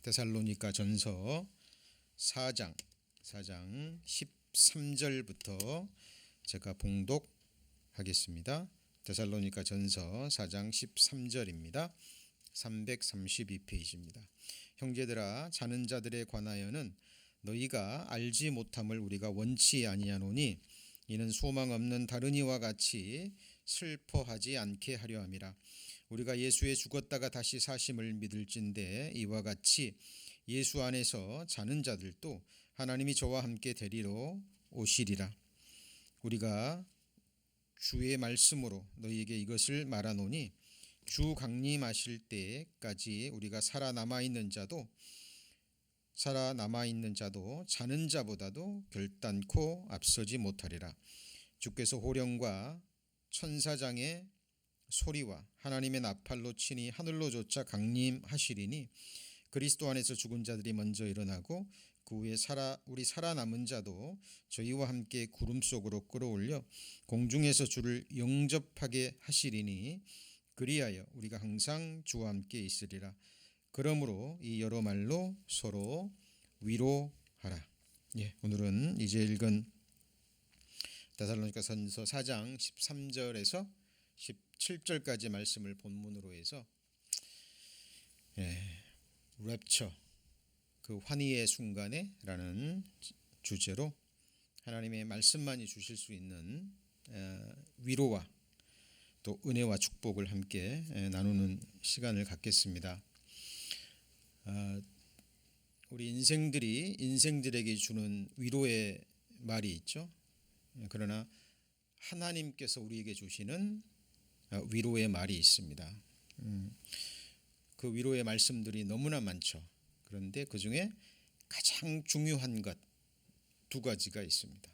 데살로니가 전서 4장 13절부터 제가 봉독하겠습니다. 데살로니가 전서 4장 13절입니다. 332페이지입니다. 형제들아, 자는 자들에 관하여는 너희가 알지 못함을 우리가 원치 아니하노니 이는 소망 없는 다른 이와 같이 슬퍼하지 않게 하려 함이라. 우리가 예수에 죽었다가 다시 사심을 믿을진대 이와 같이 예수 안에서 자는 자들도 하나님이 저와 함께 데리러 오시리라. 우리가 주의 말씀으로 너희에게 이것을 말하노니 주 강림하실 때까지 우리가 살아남아 있는 자도 자는 자보다도 결단코 앞서지 못하리라. 주께서 호령과 천사장의 소리와 하나님의 나팔로 치니 하늘로조차 강림하시리니 그리스도 안에서 죽은 자들이 먼저 일어나고 그 후에 우리 살아남은 자도 저희와 함께 구름 속으로 끌어올려 공중에서 주를 영접하게 하시리니 그리하여 우리가 항상 주와 함께 있으리라. 그러므로 이 여러 말로 서로 위로하라. 오늘은 이제 읽은 데살로니가전서 4장 13절에서 17절까지 말씀을 본문으로 해서 랩처, 그 환희의 순간에 라는 주제로 하나님의 말씀만이 주실 수 있는 위로와 또 은혜와 축복을 함께 나누는 시간을 갖겠습니다. 우리 인생들에게 주는 위로의 말이 있죠. 그러나 하나님께서 우리에게 주시는 위로의 말이 있습니다. 그 위로의 말씀들이 너무나 많죠. 그런데 그 중에 가장 중요한 것 두 가지가 있습니다.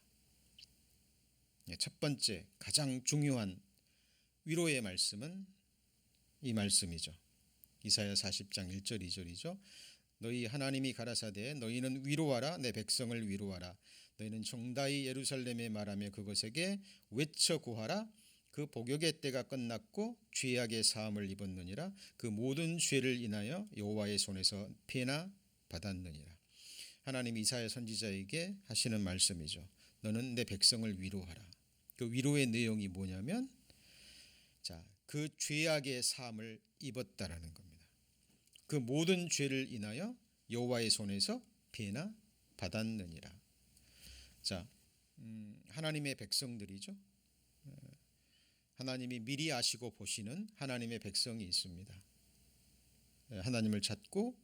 첫 번째, 가장 중요한 위로의 말씀은 이 말씀이죠. 이사야 40장 1절 2절이죠. 너희 하나님이 가라사대 너희는 위로하라, 내 백성을 위로하라. 너희는 정다이 예루살렘에 말하며 그것에게 외쳐 구하라. 그 복역의 때가 끝났고 죄악의 사함을 입었느니라. 그 모든 죄를 인하여 여호와의 손에서 피나 받았느니라. 하나님 이사야 선지자에게 하시는 말씀이죠. 너는 내 백성을 위로하라. 그 위로의 내용이 뭐냐면 그 죄악의 사함을 입었다라는 겁니다. 그 모든 죄를 인하여 여호와의 손에서 피나 받았느니라. 하나님의 백성들이죠. 하나님이 미리 아시고 보시는 하나님의 백성이 있습니다. 하나님을 찾고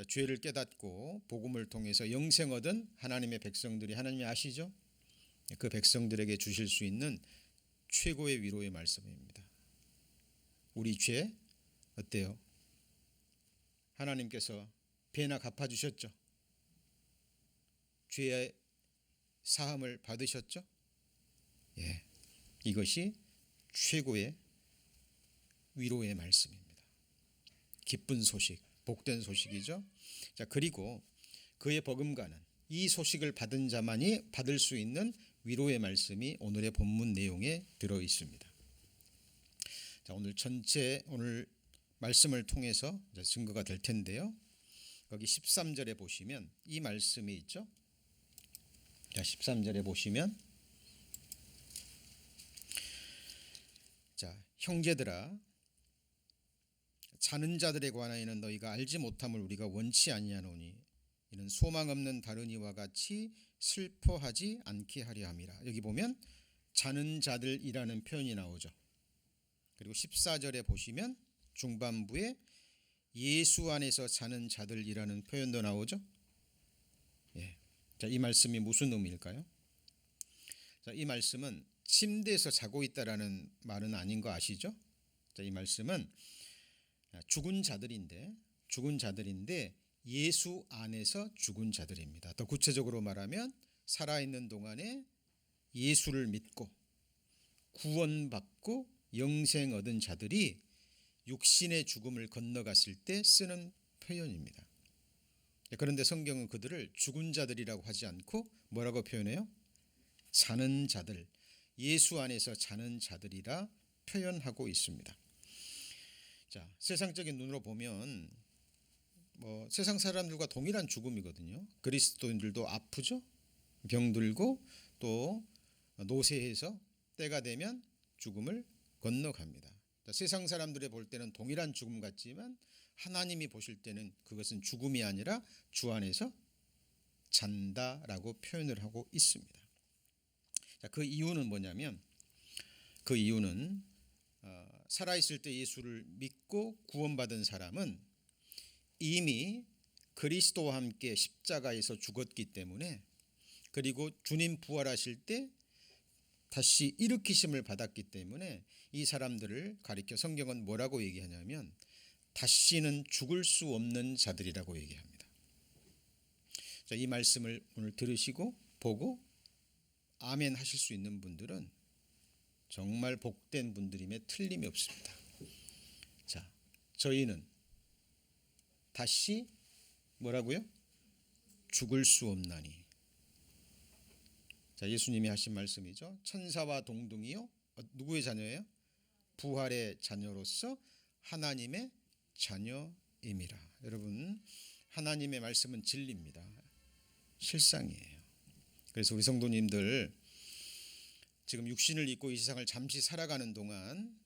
죄를 깨닫고 복음을 통해서 영생 얻은 하나님의 백성들이 하나님이 아시죠? 그 백성들에게 주실 수 있는 최고의 위로의 말씀입니다. 우리 죄 어때요? 하나님께서 배나 갚아주셨죠? 죄의 사함을 받으셨죠? 이것이 최고의 위로의 말씀입니다. 기쁜 소식, 복된 소식이죠. 그리고 그의 버금가는 이 소식을 받은 자만이 받을 수 있는 위로의 말씀이 오늘의 본문 내용에 들어 있습니다. 오늘 말씀을 통해서 증거가 될 텐데요. 거기 13절에 보시면 이 말씀이 있죠. 13절에 보시면 형제들아, 자는 자들에 관하여는 너희가 알지 못함을 우리가 원치 아니하노니 이는 소망 없는 다른 이와 같이 슬퍼하지 않게 하려 함이라. 여기 보면 자는 자들이라는 표현이 나오죠. 그리고 14절에 보시면 중반부에 예수 안에서 자는 자들이라는 표현도 나오죠. 이 말씀이 무슨 의미일까요? 이 말씀은 침대에서 자고 있다라는 말은 아닌 거 아시죠? 이 말씀은 죽은 자들인데 예수 안에서 죽은 자들입니다. 더 구체적으로 말하면 살아있는 동안에 예수를 믿고 구원받고 영생 얻은 자들이 육신의 죽음을 건너갔을 때 쓰는 표현입니다. 그런데 성경은 그들을 죽은 자들이라고 하지 않고 뭐라고 표현해요? 자는 자들, 예수 안에서 자는 자들이라 표현하고 있습니다. 세상적인 눈으로 보면 뭐 세상 사람들과 동일한 죽음이거든요. 그리스도인들도 아프죠. 병들고 또 노쇠해서 때가 되면 죽음을 건너갑니다. 세상 사람들이 볼 때는 동일한 죽음 같지만 하나님이 보실 때는 그것은 죽음이 아니라 주 안에서 잔다라고 표현을 하고 있습니다. 그 이유는 뭐냐면 그 이유는 살아있을 때 예수를 믿고 구원받은 사람은 이미 그리스도와 함께 십자가에서 죽었기 때문에, 그리고 주님 부활하실 때 다시 일으키심을 받았기 때문에 이 사람들을 가리켜 성경은 뭐라고 얘기하냐면 다시는 죽을 수 없는 자들이라고 얘기합니다. 자, 이 말씀을 오늘 들으시고 보고 아멘 하실 수 있는 분들은 정말 복된 분들임에 틀림이 없습니다. 자, 저희는 다시 뭐라고요? 죽을 수 없나니. 자, 예수님이 하신 말씀이죠. 천사와 동등이요. 누구의 자녀예요? 부활의 자녀로서 하나님의 자녀임이라. 여러분, 하나님의 말씀은 진리입니다. 실상이에요. 그래서 우리 성도님들 지금 육신을 입고 이 세상을 잠시 살아가는 동안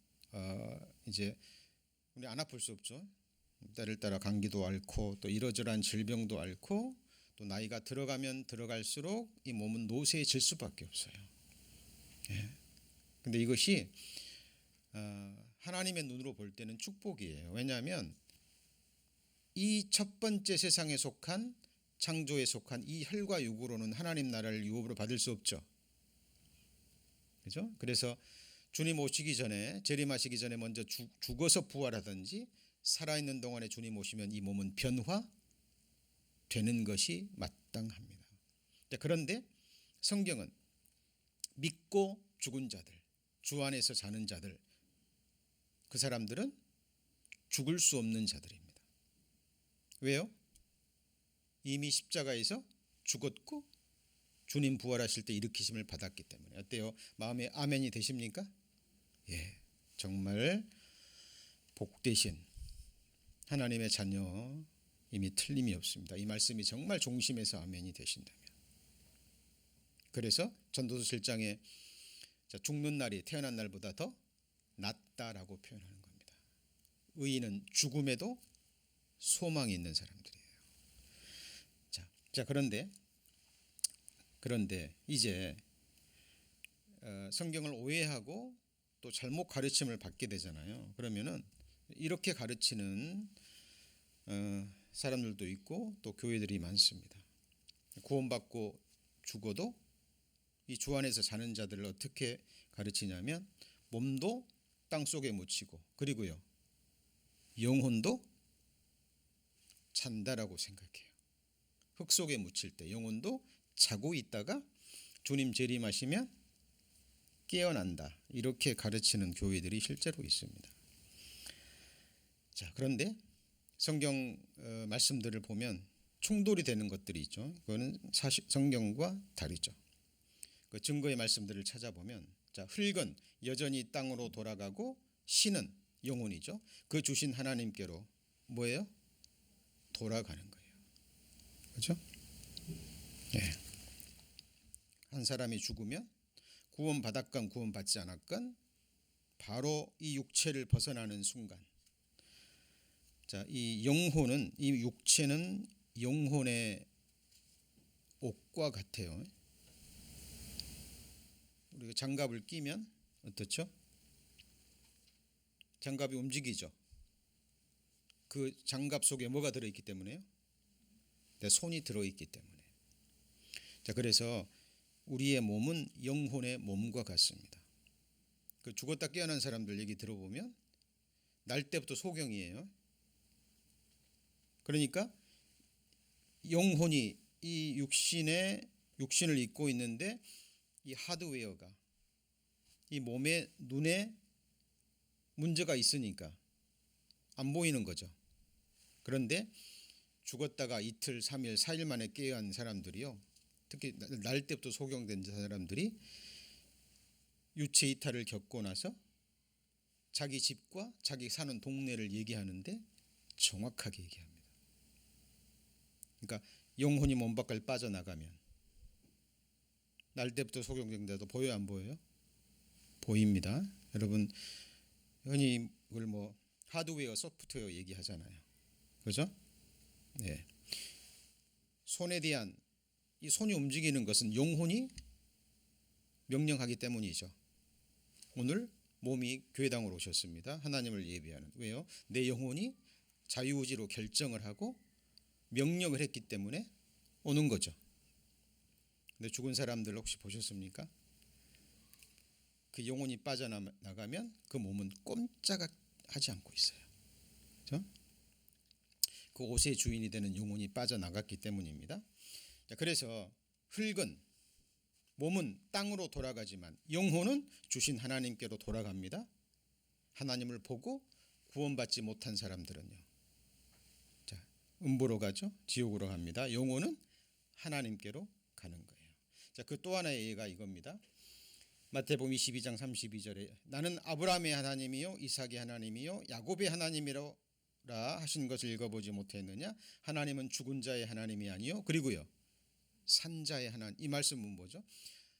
이제 우리 안 아플 수 없죠. 때를 따라 감기도 앓고 또 이러저러한 질병도 앓고 또 나이가 들어가면 들어갈수록 이 몸은 노쇠해질 수밖에 없어요. 그런데 이것이 하나님의 눈으로 볼 때는 축복이에요. 왜냐하면 이 첫 번째 세상에 속한 창조에 속한 이 혈과 육으로는 하나님 나라를 유업으로 받을 수 없죠. 그렇죠? 그래서 주님 오시기 전에, 재림하시기 전에 먼저 죽어서 부활하든지 살아있는 동안에 주님 오시면 이 몸은 변화되는 것이 마땅합니다. 그런데 성경은 믿고 죽은 자들, 주 안에서 자는 자들, 그 사람들은 죽을 수 없는 자들입니다. 왜요? 이미 십자가에서 죽었고 주님 부활하실 때 일으키심을 받았기 때문에. 어때요? 마음에 아멘이 되십니까? 예, 정말 복되신 하나님의 자녀 이미 틀림이 없습니다. 이 말씀이 정말 종심에서 아멘이 되신다면. 그래서 전도서 7장에 죽는 날이 태어난 날보다 더 낫다라고 표현하는 겁니다. 의인은 죽음에도 소망이 있는 사람들이에요. 자, 그런데 이제 성경을 오해하고 또 잘못 가르침을 받게 되잖아요. 그러면은 이렇게 가르치는 사람들도 있고 또 교회들이 많습니다. 구원받고 죽어도 이 주 안에서 자는 자들을 어떻게 가르치냐면 몸도 땅 속에 묻히고 그리고요 영혼도 잔다라고 생각해요. 흙 속에 묻힐 때 영혼도 자고 있다가 주님 재림하시면 깨어난다. 이렇게 가르치는 교회들이 실제로 있습니다. 자, 그런데 성경 말씀들을 보면 충돌이 되는 것들이 있죠. 그거는 사실 성경과 다르죠. 그 증거의 말씀들을 찾아보면, 자, 흙은 여전히 땅으로 돌아가고 신은 영혼이죠. 그 주신 하나님께로 뭐예요? 돌아가는 거예요. 그렇죠? 예. 한 사람이 죽으면 구원받았건 구원받지 않았건 바로 이 육체를 벗어나는 순간, 자, 이 영혼은, 이 육체는 영혼의 옷과 같아요. 우리가 장갑을 끼면 어떻죠? 장갑이 움직이죠. 그 장갑 속에 뭐가 들어있기 때문에요? 내 손이 들어있기 때문에. 자, 그래서 우리의 몸은 영혼의 몸과 같습니다. 그 죽었다 깨어난 사람들 얘기 들어보면 날 때부터 소경이에요. 그러니까 영혼이 이 육신을 입고 있는데 이 하드웨어가 이 몸의 눈에 문제가 있으니까 안 보이는 거죠. 그런데 죽었다가 이틀, 3일, 4일 만에 깨어난 사람들이요. 특히 날 때부터 소경된 사람들이 유체 이탈을 겪고 나서 자기 집과 자기 사는 동네를 얘기하는데 정확하게 얘기합니다. 그러니까 영혼이 몸 밖을 빠져나가면 날 때부터 소경된데도 보여요, 안 보여요? 보입니다. 여러분 흔히 그걸 뭐 하드웨어, 소프트웨어 얘기하잖아요. 그죠? 네. 손에 대한 이 손이 움직이는 것은 영혼이 명령하기 때문이죠. 오늘 몸이 교회당으로 오셨습니다. 하나님을 예배하는. 왜요? 내 영혼이 자유의지로 결정을 하고 명령을 했기 때문에 오는 거죠. 근데 죽은 사람들 혹시 보셨습니까? 그 영혼이 빠져나가면 그 몸은 꼼짝하지 않고 있어요. 그렇죠? 그 옷의 주인이 되는 영혼이 빠져나갔기 때문입니다. 그래서 흙은 몸은 땅으로 돌아가지만 영혼은 주신 하나님께로 돌아갑니다. 하나님을 보고 구원받지 못한 사람들은요. 자, 음부로 가죠. 지옥으로 갑니다. 영혼은 하나님께로 가는 거예요. 자, 그 또 하나의 예가 이겁니다. 마태복음 22장 32절에 나는 아브라함의 하나님이요 이삭의 하나님이요 야곱의 하나님이라 하신 것을 읽어보지 못했느냐? 하나님은 죽은 자의 하나님이 아니요 그리고요 산자의 하나님. 이 말씀은 뭐죠?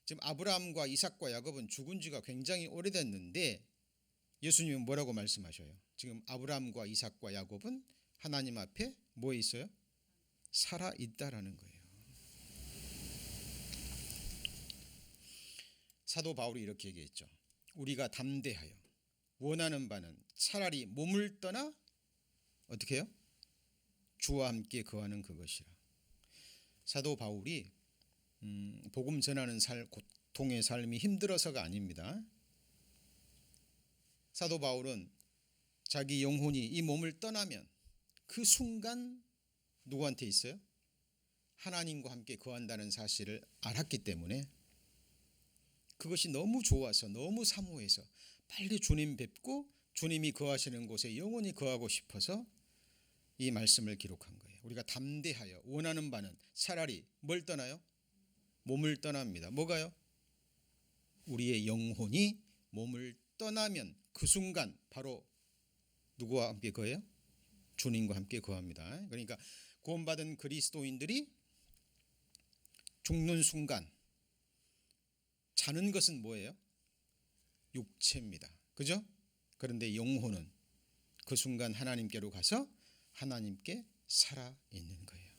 지금 아브라함과 이삭과 야곱은 죽은 지가 굉장히 오래됐는데 예수님은 뭐라고 말씀하셔요? 지금 아브라함과 이삭과 야곱은 하나님 앞에 뭐 있어요? 살아 있다라는 거예요. 사도 바울이 이렇게 얘기했죠. 우리가 담대하여 원하는 바는 차라리 몸을 떠나 어떻게 해요? 주와 함께 거하는 그것이라. 사도 바울이 복음 전하는 고통의 삶이 힘들어서가 아닙니다. 사도 바울은 자기 영혼이 이 몸을 떠나면 그 순간 누구한테 있어요? 하나님과 함께 거한다는 사실을 알았기 때문에 그것이 너무 좋아서 너무 사모해서 빨리 주님 뵙고 주님이 거하시는 곳에 영원히 거하고 싶어서 이 말씀을 기록한 거예요. 우리가 담대하여 원하는 바는 차라리 뭘 떠나요? 몸을 떠납니다. 뭐가요? 우리의 영혼이 몸을 떠나면 그 순간 바로 누구와 함께 거해요? 주님과 함께 거합니다. 그러니까 구원받은 그리스도인들이 죽는 순간 자는 것은 뭐예요? 육체입니다. 그죠? 그런데 영혼은 그 순간 하나님께로 가서 하나님께 살아 있는 거예요.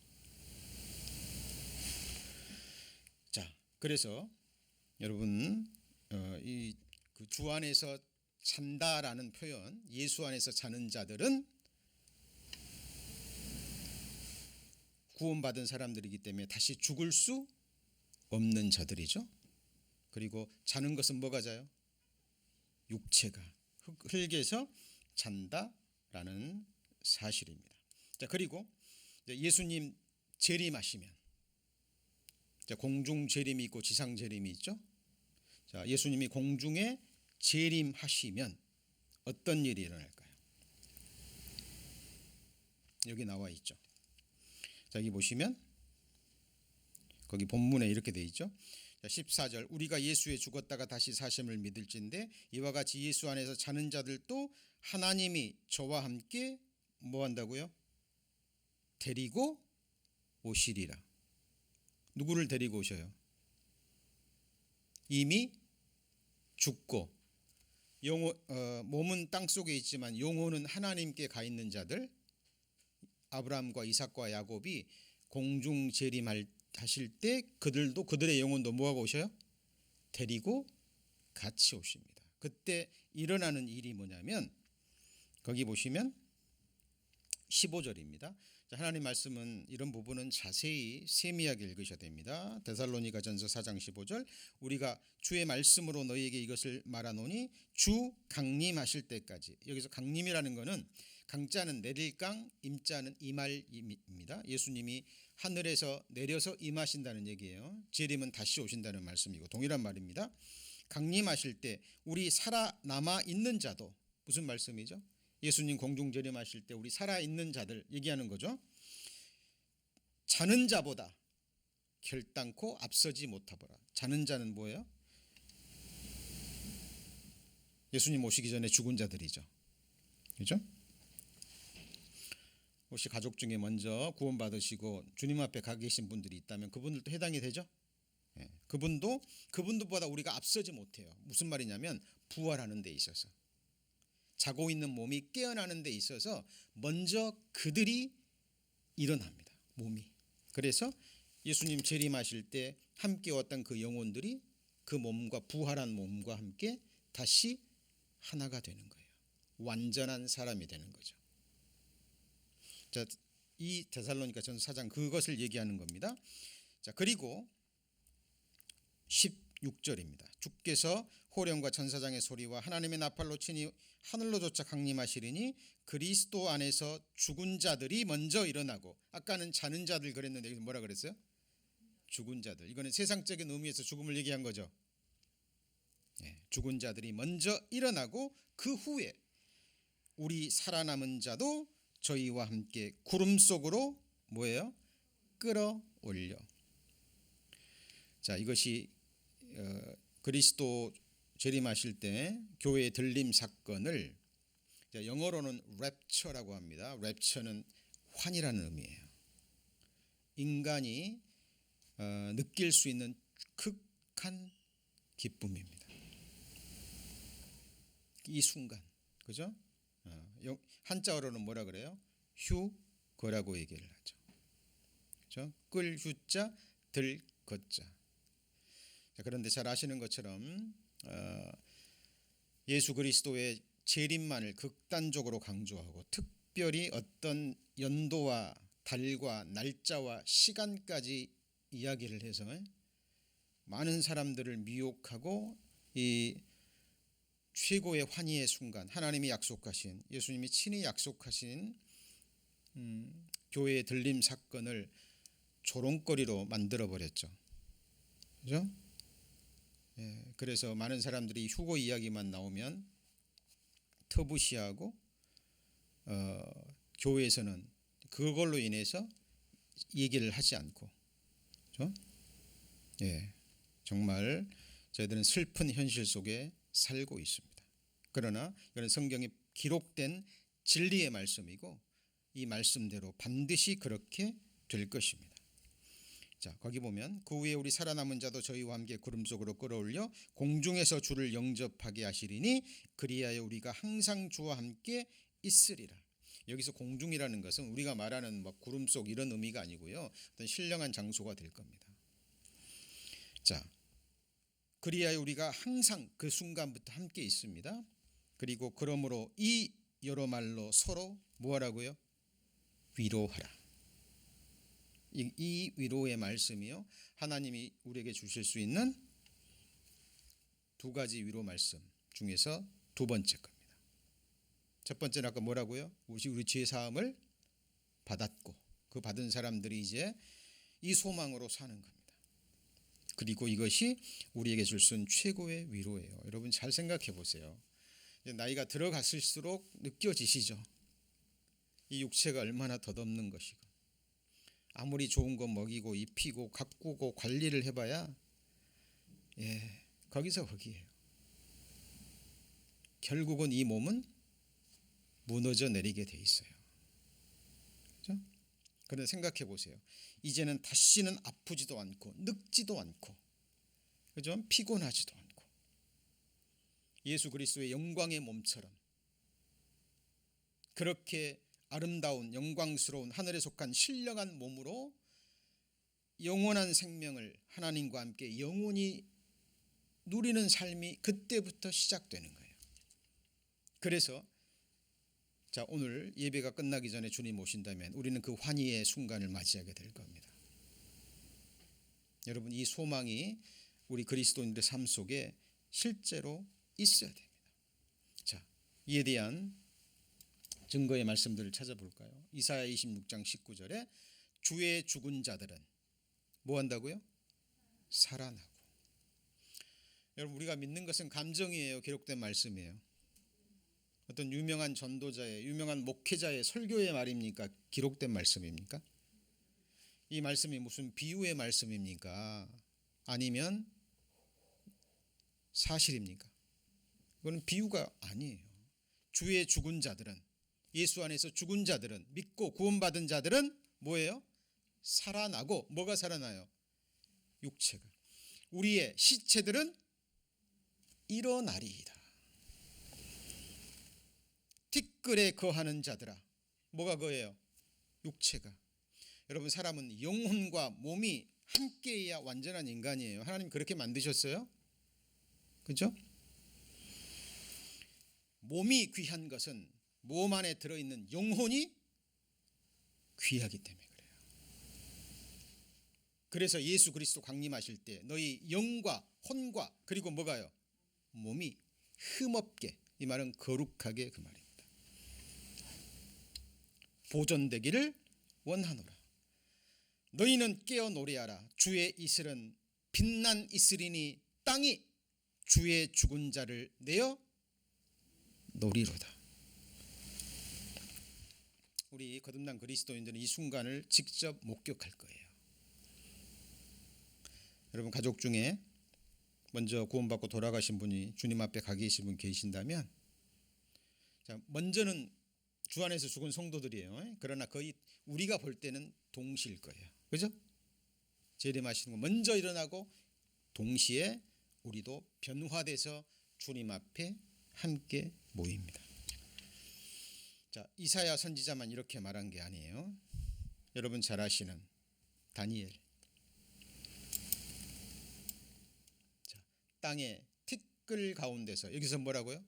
자, 그래서 여러분 이 그 주 안에서 잔다라는 표현, 예수 안에서 자는 자들은 구원받은 사람들이기 때문에 다시 죽을 수 없는 자들이죠. 그리고 자는 것은 뭐가 자요? 육체가 흙에서 잔다라는 사실입니다. 자, 그리고 예수님 재림하시면 공중 재림이 있고 지상 재림이 있죠. 자, 예수님이 공중에 재림하시면 어떤 일이 일어날까요? 여기 나와 있죠. 자, 여기 보시면 거기 본문에 이렇게 돼 있죠. 14절 우리가 예수에 죽었다가 다시 사심을 믿을진데 이와 같이 예수 안에서 자는 자들도 하나님이 저와 함께 뭐 한다고요? 데리고 오시리라. 누구를 데리고 오셔요? 이미 죽고 몸은 땅속에 있지만 영혼은 하나님께 가 있는 자들, 아브라함과 이삭과 야곱이 공중 재림하실 때 그들도 그들의 영혼도 뭐하고 오셔요? 데리고 같이 오십니다. 그때 일어나는 일이 뭐냐면 거기 보시면 15절입니다. 하나님 말씀은 이런 부분은 자세히 세미하게 읽으셔야 됩니다. 데살로니가전서 4장 15절 우리가 주의 말씀으로 너희에게 이것을 말하노니 주 강림하실 때까지. 여기서 강림이라는 것은 강자는 내릴 강, 임자는 임할입니다. 예수님이 하늘에서 내려서 임하신다는 얘기예요. 재림은 다시 오신다는 말씀이고 동일한 말입니다. 강림하실 때 우리 살아남아 있는 자도 무슨 말씀이죠? 예수님 공중 재림하실 때 우리 살아있는 자들 얘기하는 거죠. 자는 자보다 결단코 앞서지 못하보라. 자는 자는 뭐예요? 예수님 오시기 전에 죽은 자들이죠. 그렇죠? 혹시 가족 중에 먼저 구원받으시고 주님 앞에 가 계신 분들이 있다면 그분들도 해당이 되죠? 예, 그분들보다 우리가 앞서지 못해요. 무슨 말이냐면 부활하는 데 있어서, 자고 있는 몸이 깨어나는 데 있어서 먼저 그들이 일어납니다. 몸이. 그래서 예수님 재림하실 때 함께 왔던 그 영혼들이 그 몸과 부활한 몸과 함께 다시 하나가 되는 거예요. 완전한 사람이 되는 거죠. 자, 이 데살로니가 전서 4장 그것을 얘기하는 겁니다. 자, 그리고 16절입니다. 주께서 호령과 천사장의 소리와 하나님의 나팔로 치니 하늘로조차 강림하시리니 그리스도 안에서 죽은 자들이 먼저 일어나고, 아까는 자는 자들 그랬는데 여기서 뭐라 그랬어요? 죽은 자들. 이거는 세상적인 의미에서 죽음을 얘기한 거죠. 죽은 자들이 먼저 일어나고 그 후에 우리 살아남은 자도 저희와 함께 구름 속으로 뭐예요? 끌어올려. 자, 이것이 그리스도 재림하실 때 교회의 들림 사건을 영어로는 랩처라고 합니다. 랩처는 환이라는 의미예요. 인간이 느낄 수 있는 극한 기쁨입니다. 이 순간, 그죠? 한자어로는 뭐라 그래요? 휴거라고 얘기를 하죠. 그죠? 끌 휴자, 들 거자. 그런데 잘 아시는 것처럼 예수 그리스도의 재림만을 극단적으로 강조하고 특별히 어떤 연도와 달과 날짜와 시간까지 이야기를 해서 많은 사람들을 미혹하고 이 최고의 환희의 순간, 하나님이 약속하신, 예수님이 친히 약속하신 교회의 들림 사건을 조롱거리로 만들어 버렸죠. 그죠? 그래서 많은 사람들이 휴거 이야기만 나오면 터부시하고 교회에서는 그걸로 인해서 얘기를 하지 않고, 그렇죠? 정말 저희들은 슬픈 현실 속에 살고 있습니다. 그러나 이건 성경에 기록된 진리의 말씀이고 이 말씀대로 반드시 그렇게 될 것입니다. 자, 거기 보면 그 후에 우리 살아남은 자도 저희와 함께 구름 속으로 끌어올려 공중에서 주를 영접하게 하시리니 그리하여 우리가 항상 주와 함께 있으리라. 여기서 공중이라는 것은 우리가 말하는 뭐 구름 속 이런 의미가 아니고요, 어떤 신령한 장소가 될 겁니다. 자, 그리하여 우리가 항상 그 순간부터 함께 있습니다. 그리고 그러므로 이 여러 말로 서로 뭐하라고요? 위로하라. 이 위로의 말씀이요, 하나님이 우리에게 주실 수 있는 두 가지 위로 말씀 중에서 두 번째 겁니다. 첫 번째는 아까 뭐라고요? 우리 죄 사함을 받았고 그 받은 사람들이 이제 이 소망으로 사는 겁니다. 그리고 이것이 우리에게 줄 수 있는 최고의 위로예요. 여러분 잘 생각해 보세요. 나이가 들어갔을수록 느껴지시죠? 이 육체가 얼마나 덧없는 것이고, 아무리 좋은 거 먹이고 입히고 가꾸고 관리를 해봐야 거기서 거기에요. 결국은 이 몸은 무너져 내리게 돼 있어요. 그렇죠? 그런데 생각해 보세요. 이제는 다시는 아프지도 않고 늙지도 않고, 그죠? 피곤하지도 않고 예수 그리스도의 영광의 몸처럼 그렇게 아름다운 영광스러운 하늘에 속한 신령한 몸으로 영원한 생명을 하나님과 함께 영원히 누리는 삶이 그때부터 시작되는 거예요. 그래서 자, 오늘 예배가 끝나기 전에 주님 오신다면 우리는 그 환희의 순간을 맞이하게 될 겁니다. 여러분, 이 소망이 우리 그리스도인들의 삶 속에 실제로 있어야 됩니다. 자, 이에 대한 증거의 말씀들을 찾아볼까요? 이사야 26장 19절에 주의 죽은 자들은 뭐 한다고요? 살아나고. 여러분, 우리가 믿는 것은 감정이에요, 기록된 말씀이에요? 어떤 유명한 전도자의, 유명한 목회자의 설교의 말입니까? 기록된 말씀입니까? 이 말씀이 무슨 비유의 말씀입니까? 아니면 사실입니까? 이거는 비유가 아니에요. 주의 죽은 자들은, 예수 안에서 죽은 자들은, 믿고 구원받은 자들은 뭐예요? 살아나고. 뭐가 살아나요? 육체가. 우리의 시체들은 일어나리이다. 티끌에 거하는 자들아. 뭐가 거예요? 육체가. 여러분, 사람은 영혼과 몸이 함께해야 완전한 인간이에요. 하나님 그렇게 만드셨어요. 그렇죠? 몸이 귀한 것은 몸 안에 들어있는 영혼이 귀하기 때문에 그래요. 그래서 예수 그리스도 강림하실 때 너희 영과 혼과 그리고 뭐가요? 몸이 흠없게, 이 말은 거룩하게 그 말입니다. 보존되기를 원하노라. 너희는 깨어 노래하라. 주의 이슬은 빛난 이슬이니 땅이 주의 죽은 자를 내어 노리로다. 우리 거듭난 그리스도인들은 이 순간을 직접 목격할 거예요. 여러분, 가족 중에 먼저 구원받고 돌아가신 분이 주님 앞에 가 계신 분 계신다면, 자, 먼저는 주 안에서 죽은 성도들이에요. 그러나 거의 우리가 볼 때는 동시일 거예요. 그죠? 재림하시는 거 먼저 일어나고 동시에 우리도 변화돼서 주님 앞에 함께 모입니다. 자, 이사야 선지자만 이렇게 말한 게 아니에요. 여러분 잘 아시는 다니엘. 자, 땅의 티끌 가운데서, 여기서 뭐라고요?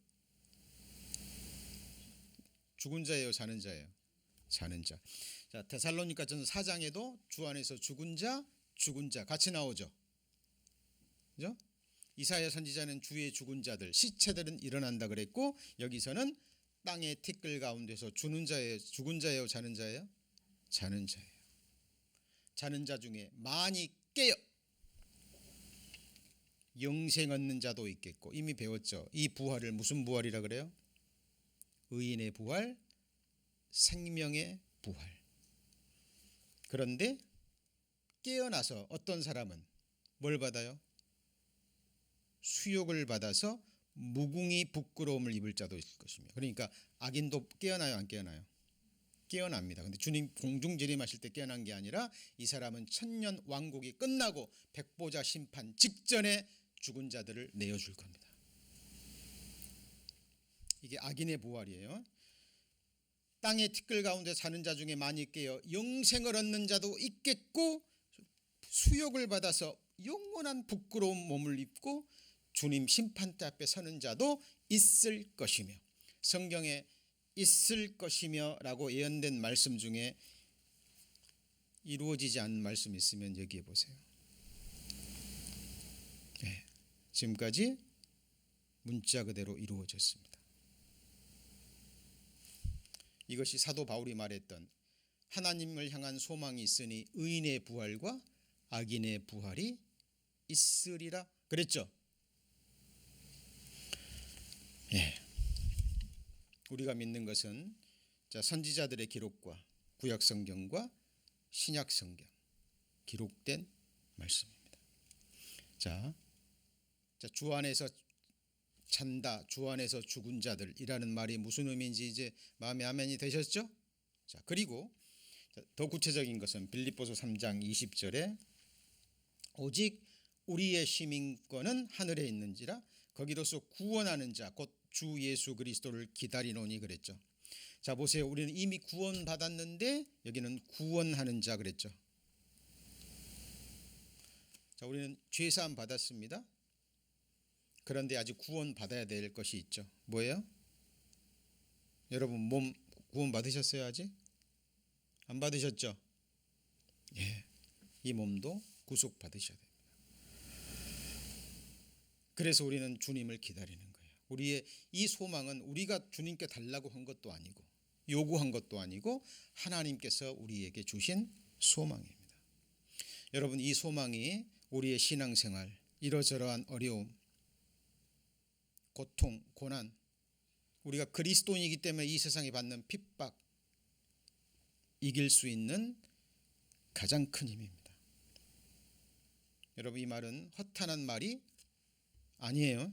죽은 자예요, 사는 자예요? 사는 자. 자, 데살로니가전서 4장에도 주 안에서 죽은 자 같이 나오죠. 그죠? 이사야 선지자는 주의 죽은 자들, 시체들은 일어난다 그랬고, 여기서는 땅의 티끌 가운데서 죽은 자예요, 자는 자예요? 자는 자예요. 자는 자 중에 많이 깨어 영생 얻는 자도 있겠고, 이미 배웠죠. 이 부활을 무슨 부활이라 그래요? 의인의 부활, 생명의 부활. 그런데 깨어나서 어떤 사람은 뭘 받아요? 수욕을 받아서 무궁히 부끄러움을 입을 자도 있을 것입니다. 그러니까 악인도 깨어나요, 안 깨어나요? 깨어납니다. 근데 주님 공중 재림하실 때 깨어난 게 아니라 이 사람은 천년 왕국이 끝나고 백보자 심판 직전에 죽은 자들을 내어줄 겁니다. 이게 악인의 부활이에요. 땅의 티끌 가운데 사는 자 중에 많이 깨어 영생을 얻는 자도 있겠고, 수욕을 받아서 영원한 부끄러운 몸을 입고 주님 심판대 앞에 서는 자도 있을 것이며, 성경에 있을 것이며 라고 예언된 말씀 중에 이루어지지 않은 말씀이 있으면 얘기해 보세요. 네, 지금까지 문자 그대로 이루어졌습니다. 이것이 사도 바울이 말했던 하나님을 향한 소망이 있으니 의인의 부활과 악인의 부활이 있으리라 그랬죠. 예. 우리가 믿는 것은 선지자들의 기록과 구약 성경과 신약 성경 기록된 말씀입니다. 자, 주 안에서 찬다, 주 안에서 죽은 자들이라는 말이 무슨 의미인지 이제 마음에 아멘이 되셨죠? 자, 그리고 더 구체적인 것은 빌립보서 3장 20절에 오직 우리의 시민권은 하늘에 있는지라 거기로서 구원하는 자 곧 주 예수 그리스도를 기다리노니 그랬죠. 자, 보세요. 우리는 이미 구원받았는데 여기는 구원하는 자 그랬죠. 자, 우리는 죄사함 받았습니다. 그런데 아직 구원받아야 될 것이 있죠. 뭐예요? 여러분 몸 구원 받으셨어요? 아직? 안 받으셨죠? 예, 이 몸도 구속 받으셔야 됩니다. 그래서 우리는 주님을 기다리는 거예요. 우리의 이 소망은 우리가 주님께 달라고 한 것도 아니고 요구한 것도 아니고 하나님께서 우리에게 주신 소망입니다. 여러분, 이 소망이 우리의 신앙생활, 이러저러한 어려움, 고통, 고난, 우리가 그리스도인이기 때문에 이 세상에 받는 핍박 이길 수 있는 가장 큰 힘입니다. 여러분, 이 말은 허탄한 말이 아니에요.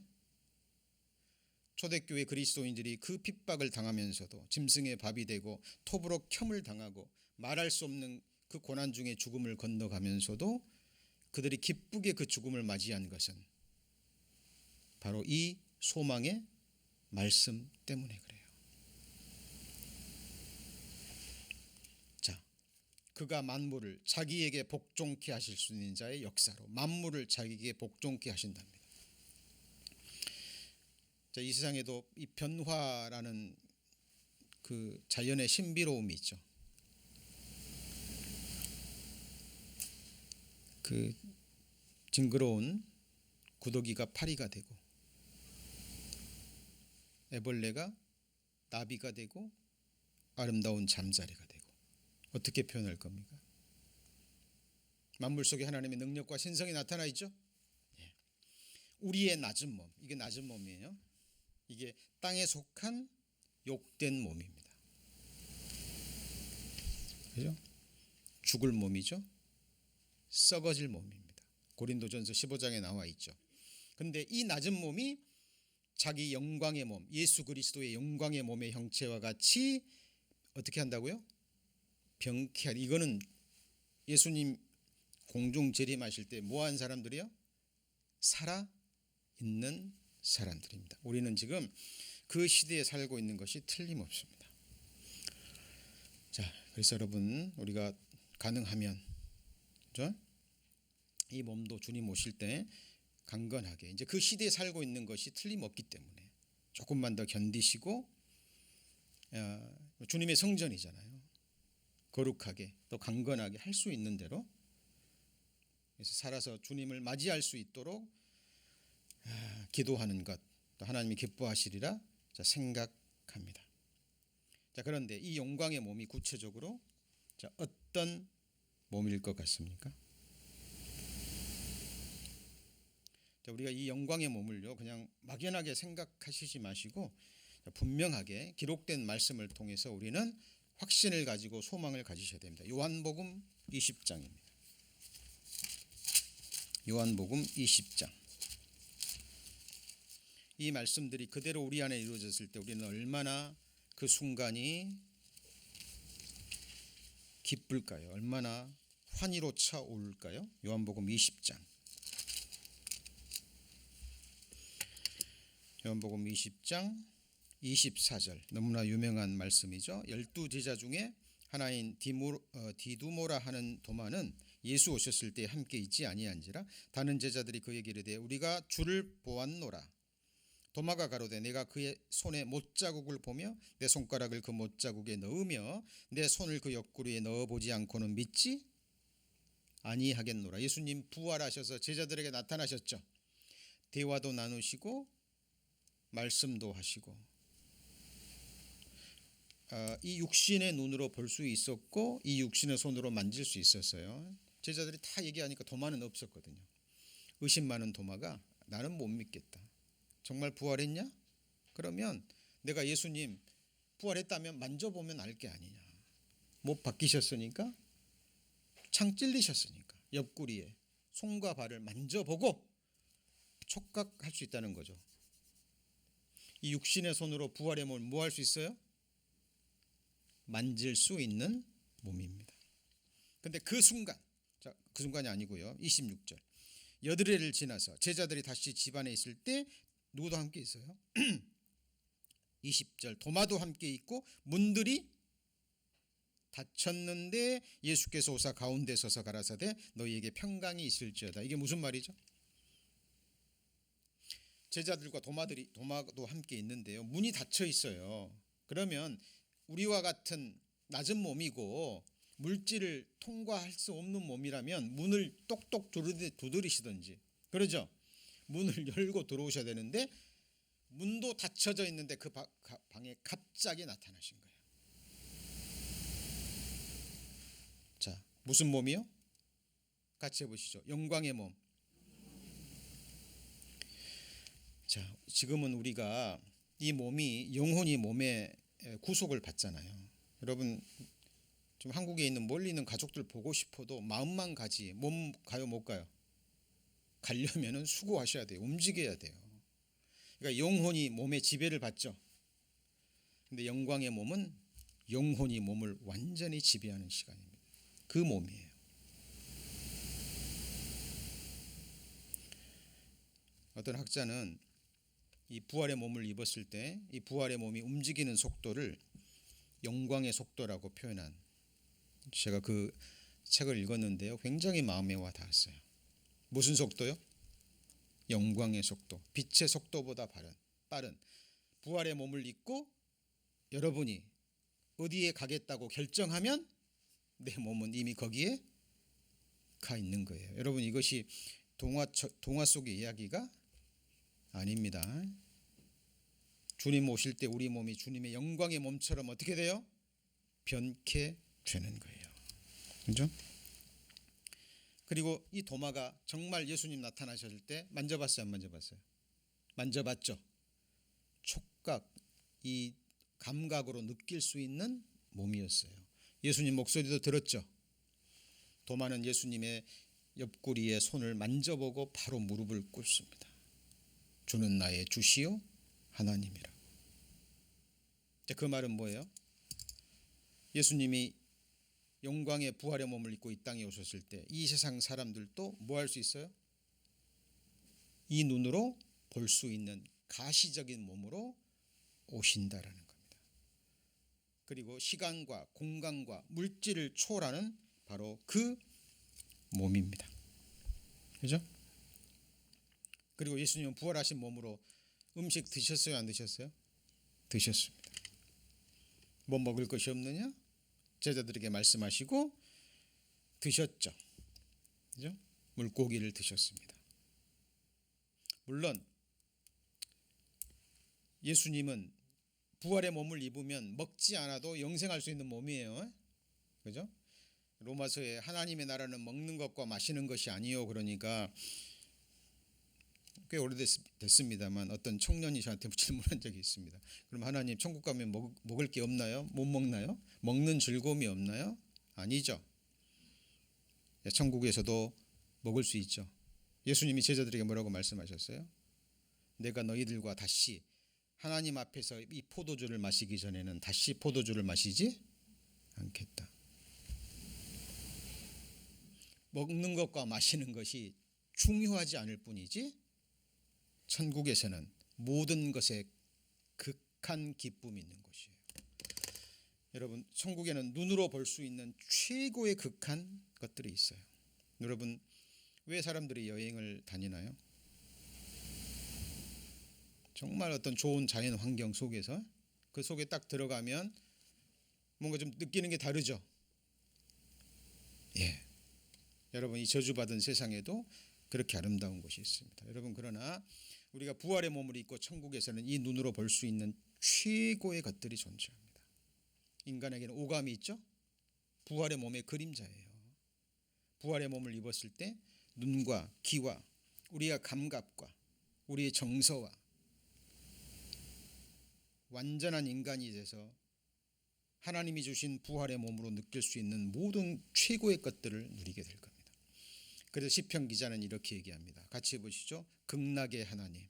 초대교회 그리스도인들이 그 핍박을 당하면서도 짐승의 밥이 되고 톱으로 켬을 당하고 말할 수 없는 그 고난 중에 죽음을 건너가면서도 그들이 기쁘게 그 죽음을 맞이한 것은 바로 이 소망의 말씀 때문에 그래요. 자, 그가 만물을 자기에게 복종케 하실 수 있는 자의 역사로 만물을 자기에게 복종케 하신답니다. 자, 이 세상에도 이 변화라는 그 자연의 신비로움이 있죠. 그 징그러운 구더기가 파리가 되고 애벌레가 나비가 되고 아름다운 잠자리가 되고 어떻게 표현할 겁니까? 만물 속에 하나님의 능력과 신성이 나타나 있죠. 우리의 낮은 몸, 이게 낮은 몸이에요. 이게 땅에 속한 욕된 몸입니다. 그죠? 죽을 몸이죠. 썩어질 몸입니다. 고린도전서 15장에 나와 있죠. 그런데 이 낮은 몸이 자기 영광의 몸, 예수 그리스도의 영광의 몸의 형체와 같이 어떻게 한다고요? 병쾌하리. 이거는 예수님 공중 재림하실 때 뭐한 사람들이요? 살아 있는 사람들입니다. 우리는 지금 그 시대에 살고 있는 것이 틀림없습니다. 자, 그래서 여러분 우리가 가능하면 그렇죠? 이 몸도 주님 오실 때 강건하게 이제 그 시대에 살고 있는 것이 틀림없기 때문에 조금만 더 견디시고 주님의 성전이잖아요. 거룩하게 또 강건하게 할 수 있는 대로 그래서 살아서 주님을 맞이할 수 있도록 기도하는 것 또 하나님이 기뻐하시리라 생각합니다. 자, 그런데 이 영광의 몸이 구체적으로 어떤 몸일 것 같습니까? 자, 우리가 이 영광의 몸을요 그냥 막연하게 생각하시지 마시고 분명하게 기록된 말씀을 통해서 우리는 확신을 가지고 소망을 가지셔야 됩니다. 요한복음 20장입니다. 요한복음 20장. 이 말씀들이 그대로 우리 안에 이루어졌을 때 우리는 얼마나 그 순간이 기쁠까요? 얼마나 환희로 차오를까요? 요한복음 20장. 요한복음 20장 24절 너무나 유명한 말씀이죠. 12제자 중에 하나인 디두모라 하는 도마는 예수 오셨을 때 함께 있지 아니한지라 다른 제자들이 그에게 이르되 우리가 주를 보았노라. 도마가 가로되 내가 그의 손에 못자국을 보며 내 손가락을 그 못자국에 넣으며 내 손을 그 옆구리에 넣어보지 않고는 믿지 아니하겠노라. 예수님 부활하셔서 제자들에게 나타나셨죠. 대화도 나누시고 말씀도 하시고 이 육신의 눈으로 볼 수 있었고 이 육신의 손으로 만질 수 있었어요. 제자들이 다 얘기하니까 도마는 없었거든요. 의심 많은 도마가 나는 못 믿겠다. 정말 부활했냐? 그러면 내가 예수님 부활했다면 만져보면 알 게 아니냐. 못 박히셨으니까 창 찔리셨으니까 옆구리에 손과 발을 만져보고 촉각할 수 있다는 거죠. 이 육신의 손으로 부활의 몸을 뭐 할 수 있어요? 만질 수 있는 몸입니다. 근데 그 순간, 자, 그 순간이 아니고요. 26절. 여드레를 지나서 제자들이 다시 집안에 있을 때 누구도 함께 있어요. 20절. 도마도 함께 있고 문들이 닫혔는데 예수께서 오사 가운데 서서 가라사대 너희에게 평강이 있을지어다. 이게 무슨 말이죠? 제자들과 도마도 함께 있는데요. 문이 닫혀 있어요. 그러면 우리와 같은 낮은 몸이고 물질을 통과할 수 없는 몸이라면 문을 똑똑 두드리시든지 그러죠. 문을 열고 들어오셔야 되는데 문도 닫혀져 있는데 그 방에 갑자기 나타나신 거예요. 자, 무슨 몸이요? 같이 해보시죠. 영광의 몸. 자, 지금은 우리가 이 몸이 영혼이 몸에 구속을 받잖아요. 여러분 지금 한국에 있는 멀리 있는 가족들 보고 싶어도 마음만 가지 몸 가요 못 가요? 가려면은 수고하셔야 돼요. 움직여야 돼요. 그러니까 영혼이 몸의 지배를 받죠. 근데 영광의 몸은 영혼이 몸을 완전히 지배하는 시간입니다. 그 몸이에요. 어떤 학자는 이 부활의 몸을 입었을 때 이 부활의 몸이 움직이는 속도를 영광의 속도라고 표현한, 제가 그 책을 읽었는데요. 굉장히 마음에 와 닿았어요. 무슨 속도요? 영광의 속도. 빛의 속도보다 빠른 부활의 몸을 입고 여러분이 어디에 가겠다고 결정하면 내 몸은 이미 거기에 가 있는 거예요. 여러분, 이것이 동화 속의 이야기가 아닙니다. 주님 오실 때 우리 몸이 주님의 영광의 몸처럼 어떻게 돼요? 변케 되는 거예요. 그렇죠? 그리고 이 도마가 정말 예수님 나타나셨을 때 만져봤어요, 안 만져봤어요? 만져봤죠. 촉각, 이 감각으로 느낄 수 있는 몸이었어요. 예수님 목소리도 들었죠. 도마는 예수님의 옆구리에 손을 만져보고 바로 무릎을 꿇습니다. 주는 나의 주시요 하나님이라. 그 말은 뭐예요? 예수님이 영광의 부활의 몸을 입고 이 땅에 오셨을 때 이 세상 사람들도 뭐 할 수 있어요? 이 눈으로 볼 수 있는 가시적인 몸으로 오신다라는 겁니다. 그리고 시간과 공간과 물질을 초월하는 바로 그 몸입니다. 그죠? 그리고 예수님은 부활하신 몸으로 음식 드셨어요, 안 드셨어요? 드셨습니다. 뭐 먹을 것이 없느냐? 제자들에게 말씀하시고 드셨죠. 그죠? 물고기를 드셨습니다. 물론 예수님은 부활의 몸을 입으면 먹지 않아도 영생할 수 있는 몸이에요. 그죠? 로마서에 하나님의 나라는 먹는 것과 마시는 것이 아니요. 그러니까 꽤 오래됐습니다만 어떤 청년이 저한테 질문한 적이 있습니다. 그럼 하나님, 천국 가면 먹을 게 없나요? 못 먹나요? 먹는 즐거움이 없나요? 아니죠. 천국에서도 먹을 수 있죠. 예수님이 제자들에게 뭐라고 말씀하셨어요? 내가 너희들과 다시 하나님 앞에서 이 포도주를 마시기 전에는 다시 포도주를 마시지 않겠다. 먹는 것과 마시는 것이 중요하지 않을 뿐이지 천국에서는 모든 것에 극한 기쁨이 있는 것이에요. 여러분, 천국에는 눈으로 볼 수 있는 최고의 극한 것들이 있어요. 여러분, 왜 사람들이 여행을 다니나요? 정말 어떤 좋은 자연 환경 속에서 그 속에 딱 들어가면 뭔가 좀 느끼는 게 다르죠. 예. 여러분, 이 저주받은 세상에도 그렇게 아름다운 곳이 있습니다. 여러분, 그러나 우리가 부활의 몸을 입고 천국에서는 이 눈으로 볼 수 있는 최고의 것들이 존재합니다. 인간에게는 오감이 있죠. 부활의 몸의 그림자예요. 부활의 몸을 입었을 때 눈과 귀와 우리의 감각과 우리의 정서와 완전한 인간이 돼서 하나님이 주신 부활의 몸으로 느낄 수 있는 모든 최고의 것들을 누리게 될 겁니다. 그래서 시편 기자는 이렇게 얘기합니다. 같이 보시죠. 극락의 하나님.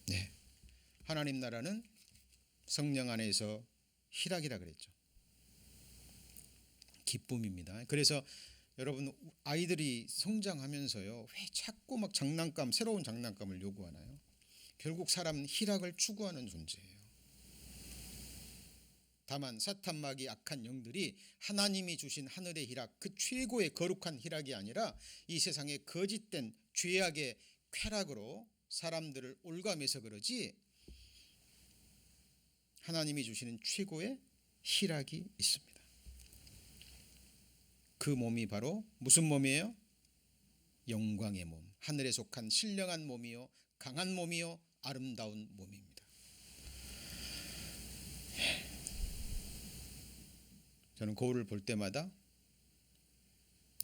네, 하나님 나라는 성령 안에서 희락이라 그랬죠. 기쁨입니다. 그래서 여러분, 아이들이 성장하면서요, 왜 자꾸 막 새로운 장난감을 요구하나요? 결국 사람은 희락을 추구하는 존재예요. 다만 사탄마귀 악한 영들이 하나님이 주신 하늘의 희락, 그 최고의 거룩한 희락이 아니라 이 세상의 거짓된 죄악의 쾌락으로 사람들을 올가매서 그러지, 하나님이 주시는 최고의 희락이 있습니다. 그 몸이 바로 무슨 몸이에요? 영광의 몸, 하늘에 속한 신령한 몸이요, 강한 몸이요, 아름다운 몸입니다. 저는 거울을 볼 때마다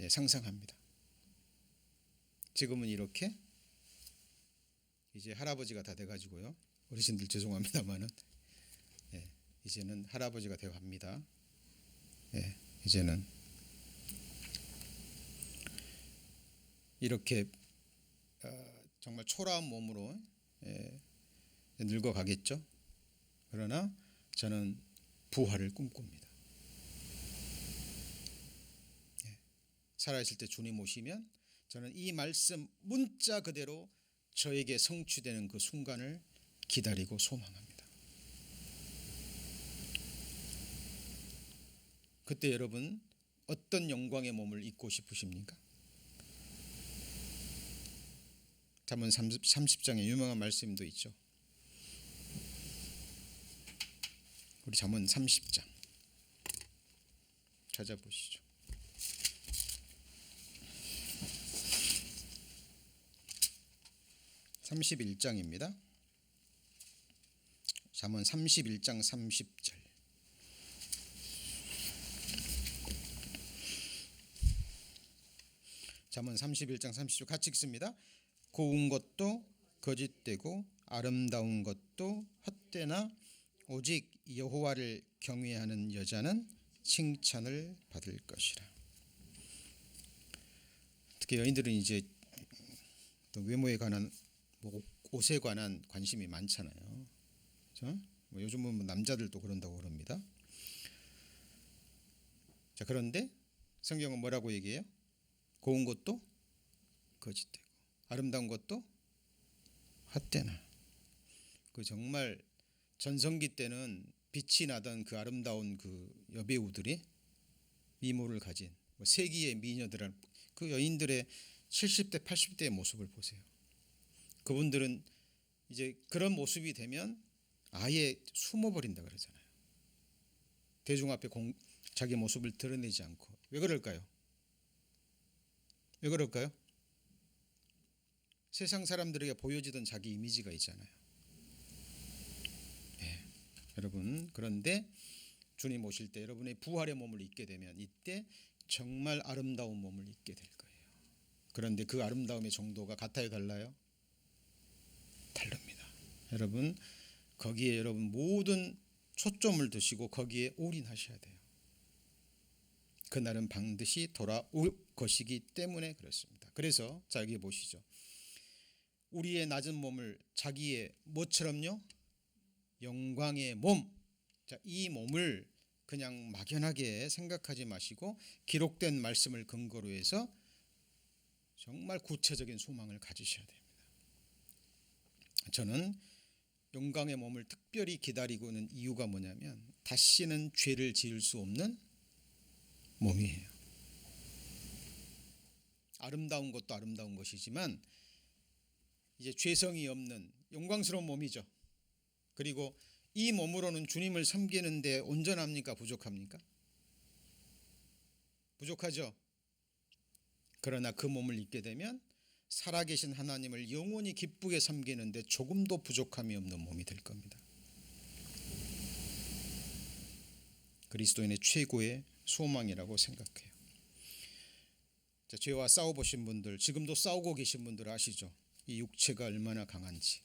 상상합니다. 지금은 이렇게 이제 할아버지가 다 돼가지고요. 어르신들 죄송합니다만은 이제는 할아버지가 되어갑니다. 이제는 이렇게 정말 초라한 몸으로 늙어가겠죠. 그러나 저는 부활을 꿈꿉니다. 살아있을 때 주님 오시면 저는 이 말씀 문자 그대로 저에게 성취되는 그 순간을 기다리고 소망합니다. 그때 여러분 어떤 영광의 몸을 입고 싶으십니까? 잠언 30장에 유명한 말씀도 있죠. 우리 잠언 30장 찾아보시죠. (31장입니다) 잠언 31장 30절. 잠언 31장 30절 같이 읽습니다. 고운 것도 거짓되고 아름다운 것도 헛되나 오직 여호와를 경외하는 여자는 칭찬을 받을 것이라. 특히 여인들은 이제 또 외모에 관한 옷에 관한 관심이 많잖아요. 그렇죠? 요즘은 남자들도 그런다고 그럽니다. 자, 그런데 성경은 뭐라고 얘기해요? 고운 것도 거짓되고 아름다운 것도 헛되나. 그 정말 전성기 때는 빛이 나던 그 아름다운 그 여배우들이 미모를 가진 세기의 미녀들은 그 여인들의 70대 80대의 모습을 보세요. 그분들은 이제 그런 모습이 되면 아예 숨어버린다 그러잖아요. 대중 앞에 자기 모습을 드러내지 않고. 왜 그럴까요? 왜 그럴까요? 세상 사람들에게 보여지던 자기 이미지가 있잖아요. 여러분, 그런데 주님 오실 때 여러분의 부활의 몸을 입게 되면 이때 정말 아름다운 몸을 입게 될 거예요. 그런데 그 아름다움의 정도가 같아요, 달라요? 다릅니다. 여러분, 거기에 여러분 모든 초점을 두시고 거기에 올인하셔야 돼요. 그날은 반드시 돌아올 것이기 때문에 그렇습니다. 그래서 자, 여기 보시죠. 우리의 낮은 몸을 자기의 뭐처럼요? 영광의 몸. 자, 이 몸을 그냥 막연하게 생각하지 마시고 기록된 말씀을 근거로 해서 정말 구체적인 소망을 가지셔야 됩니다. 저는 영광의 몸을 특별히 기다리고 있는 이유가 뭐냐면 다시는 죄를 지을 수 없는 몸이에요. 아름다운 것도 아름다운 것이지만 이제 죄성이 없는 영광스러운 몸이죠. 그리고 이 몸으로는 주님을 섬기는데 온전합니까? 부족합니까? 부족하죠. 그러나 그 몸을 입게 되면 살아계신 하나님을 영원히 기쁘게 섬기는데 조금도 부족함이 없는 몸이 될 겁니다. 그리스도인의 최고의 소망이라고 생각해요. 자, 죄와 싸워보신 분들, 지금도 싸우고 계신 분들 아시죠? 이 육체가 얼마나 강한지,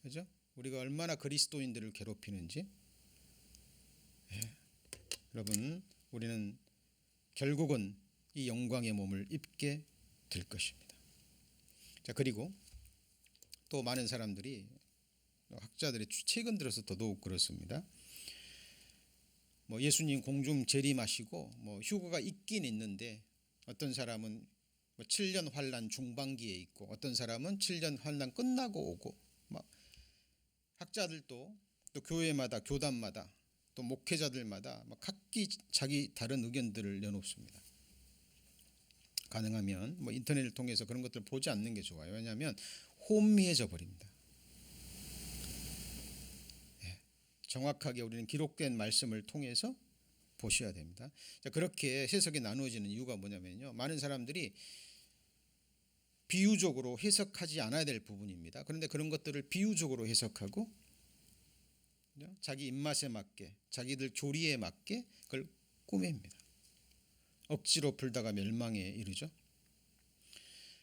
그죠? 우리가 얼마나 그리스도인들을 괴롭히는지. 여러분, 우리는 결국은 이 영광의 몸을 입게 될 것입니다. 자, 그리고 또 많은 사람들이, 학자들이 최근 들어서 더더욱 그렇습니다. 예수님 공중 재림하시고 휴거가 있긴 있는데 어떤 사람은 7년 환란 중반기에 있고 어떤 사람은 7년 환란 끝나고 오고, 학자들도 또 교회마다 교단마다 또 목회자들마다 각기 자기 다른 의견들을 내놓습니다. 가능하면 인터넷을 통해서 그런 것들을 보지 않는 게 좋아요. 왜냐하면 혼미해져 버립니다. 정확하게 우리는 기록된 말씀을 통해서 보셔야 됩니다. 자, 그렇게 해석이 나누어지는 이유가 뭐냐면요, 많은 사람들이 비유적으로 해석하지 않아야 될 부분입니다. 그런데 그런 것들을 비유적으로 해석하고 자기 입맛에 맞게, 자기들 교리에 맞게 그걸 꾸밉니다. 억지로 풀다가 멸망에 이르죠.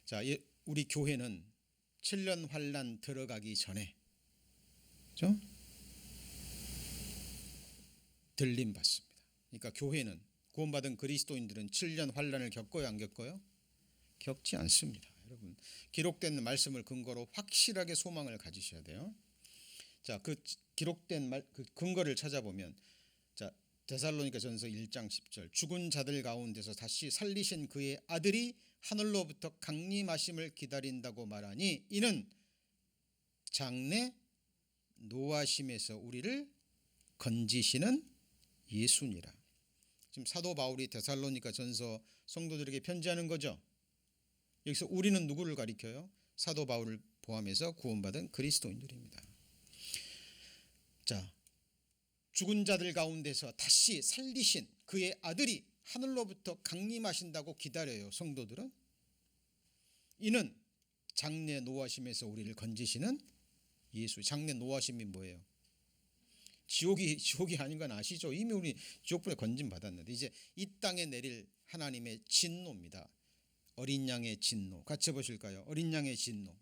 자, 우리 교회는 7년 환란 들어가기 전에, 그렇죠? 들림 받습니다. 그러니까 교회는, 구원받은 그리스도인들은 7년 환란을 겪어요, 안 겪어요? 겪지 않습니다. 여러분, 기록된 말씀을 근거로 확실하게 소망을 가지셔야 돼요. 자, 그 기록된 그 근거를 찾아보면, 자, 데살로니가전서 1장 10절, 죽은 자들 가운데서 다시 살리신 그의 아들이 하늘로부터 강림하심을 기다린다고 말하니 이는 장래 노하심에서 우리를 건지시는 예수니라. 지금 사도 바울이 데살로니가전서 성도들에게 편지하는 거죠. 여기서 우리는 누구를 가리켜요? 사도 바울을 포함해서 구원받은 그리스도인들입니다. 자, 죽은 자들 가운데서 다시 살리신 그의 아들이 하늘로부터 강림하신다고 기다려요. 성도들은 이는 장래 노하심에서 우리를 건지시는 예수. 장래 노하심이 뭐예요? 지옥이 아닌 건 아시죠? 이미 우리 지옥불에 건짐 받았는데 이제 이 땅에 내릴 하나님의 진노입니다. 어린 양의 진노. 같이 보실까요? 어린 양의 진노.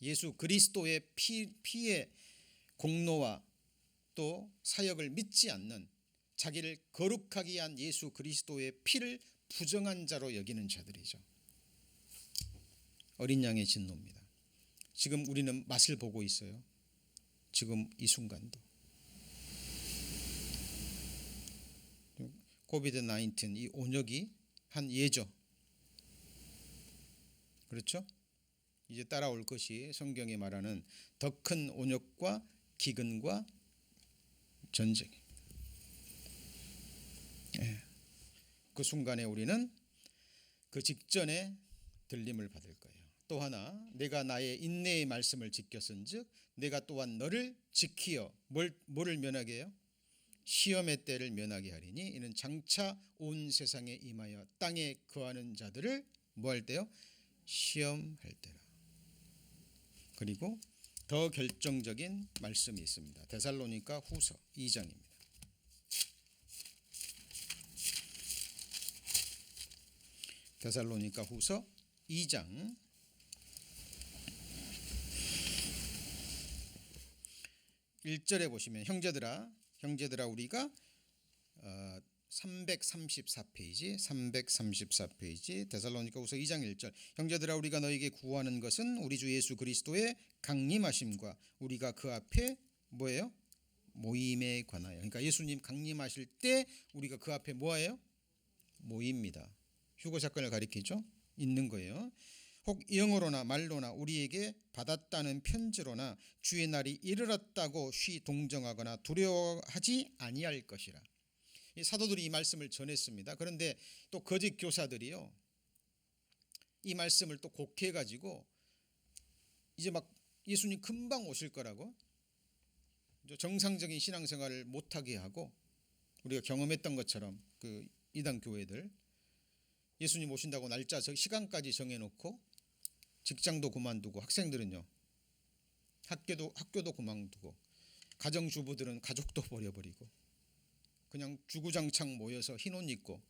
예수 그리스도의 피의 공로와 또 사역을 믿지 않는, 자기를 거룩하게 위한 예수 그리스도의 피를 부정한 자로 여기는 자들이죠. 어린 양의 진노입니다. 지금 우리는 맛을 보고 있어요. 지금 이 순간도. 코비드-19 이 온역이 한 예죠. 그렇죠? 이제 따라올 것이 성경이 말하는 더 큰 온역과 기근과 전쟁. 그 순간에 우리는 그 직전에 들림을 받을 거예요. 또 하나, 내가 나의 인내의 말씀을 지켰은즉 내가 또한 너를 지키어 뭐를 면하게 해요? 시험의 때를 면하게 하리니 이는 장차 온 세상에 임하여 땅에 거하는 자들을 뭐 할 때요? 시험할 때라. 그리고 더 결정적인 말씀이 있습니다. 데살로니가 후서 2장입니다. 데살로니가 후서 2장 1절에 보시면 형제들아 우리가 334페이지 데살로니가 후서 2장 1절, 형제들아 우리가 너에게 구하는 것은 우리 주 예수 그리스도의 강림하심과 우리가 그 앞에 뭐예요? 모임에 관하여. 그러니까 예수님 강림하실 때 우리가 그 앞에 뭐예요? 모입니다. 휴거 사건을 가리키죠. 있는 거예요. 혹 영어로나 말로나 우리에게 받았다는 편지로나 주의 날이 이르렀다고 쉬 동정하거나 두려워하지 아니할 것이라. 이 사도들이 이 말씀을 전했습니다. 그런데 또 거짓 교사들이요, 이 말씀을 또 곡해 가지고 이제 막 예수님 금방 오실 거라고 정상적인 신앙생활을 못하게 하고, 우리가 경험했던 것처럼 그 이단 교회들 예수님 오신다고 날짜 시간까지 정해놓고 직장도 그만두고, 학생들은요 학교도 그만두고, 가정주부들은 가족도 버려버리고 그냥 주구장창 모여서 흰 옷 입고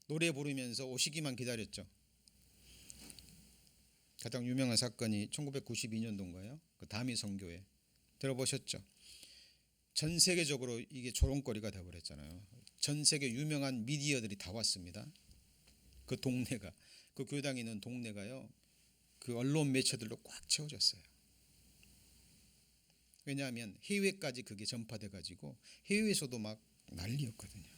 노래 부르면서 오시기만 기다렸죠. 가장 유명한 사건이 1992년도인가요? 그 다미 선교회 들어보셨죠? 전 세계적으로 이게 조롱거리가 되어버렸잖아요. 전 세계 유명한 미디어들이 다 왔습니다. 그 동네가, 그 교당이 있는 동네가요, 그 언론 매체들로 꽉 채워졌어요. 왜냐하면 해외까지 그게 전파돼 가지고 해외에서도 막 난리였거든요.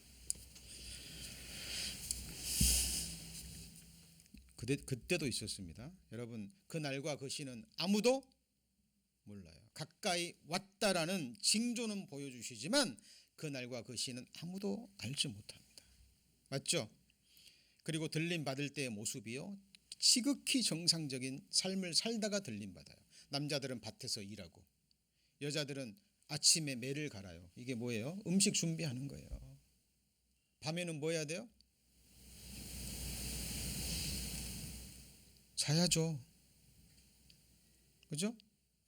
그때도 있었습니다. 여러분, 그 날과 그 시는 아무도 몰라요. 가까이 왔다라는 징조는 보여주시지만 그 날과 그 시는 아무도 알지 못합니다. 맞죠? 그리고 들림 받을 때의 모습이요, 지극히 정상적인 삶을 살다가 들림 받아요. 남자들은 밭에서 일하고 여자들은 아침에 매를 갈아요. 이게 뭐예요? 음식 준비하는 거예요. 밤에는 뭐 해야 돼요? 자야죠. 그죠?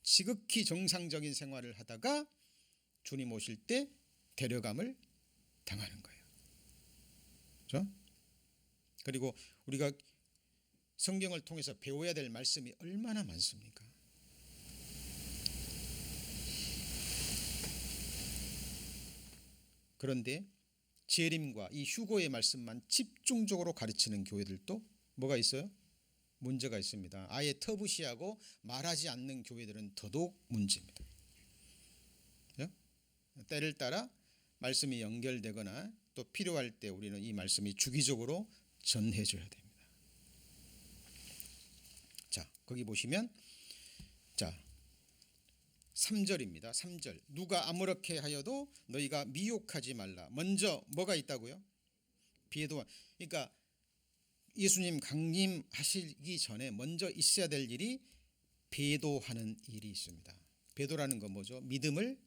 지극히 정상적인 생활을 하다가 주님 오실 때 데려감을 당하는 거예요. 그죠? 그리고 우리가 성경을 통해서 배워야 될 말씀이 얼마나 많습니까? 그런데 재림과 이 휴거의 말씀만 집중적으로 가르치는 교회들도 뭐가 있어요? 문제가 있습니다. 아예 터부시하고 말하지 않는 교회들은 더더욱 문제입니다. 때를 따라 말씀이 연결되거나 또 필요할 때 우리는 이 말씀이 주기적으로 전해져야 됩니다. 자, 거기 보시면 자 3절입니다. 3절. 누가 아무렇게 하여도 너희가 미혹하지 말라. 먼저 뭐가 있다고요? 비에도. 그러니까 예수님 강림하시기 전에 먼저 있어야 될 일이 배도하는 일이 있습니다. 배도라는 건 뭐죠? 믿음의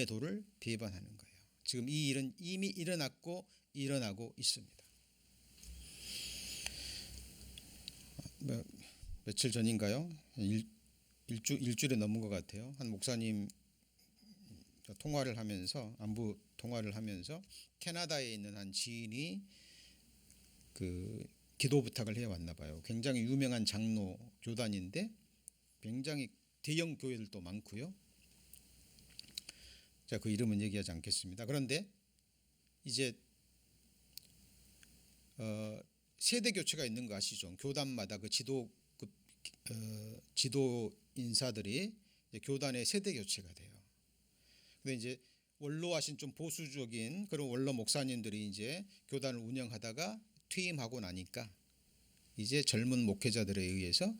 도를 배반하는 거예요. 지금 이 일은 이미 일어났고 일어나고 있습니다. 며칠 전인가요? 일주일이 넘은 것 같아요. 한 목사님 통화를 하면서 안부 통화를 하면서 캐나다에 있는 한 지인이 그 기도 부탁을 해왔나 봐요. 굉장히 유명한 장로 교단인데 굉장히 대형 교회들도 많고요. 자, 그 이름은 얘기하지 않겠습니다. 그런데 이제 세대 교체가 있는 거 아시죠? 교단마다 그 지도 인사들이 교단의 세대 교체가 돼요. 근데 이제 원로하신 좀 보수적인 그런 원로 목사님들이 이제 교단을 운영하다가 퇴임하고 나니까 이제 젊은 목회자들에 의해서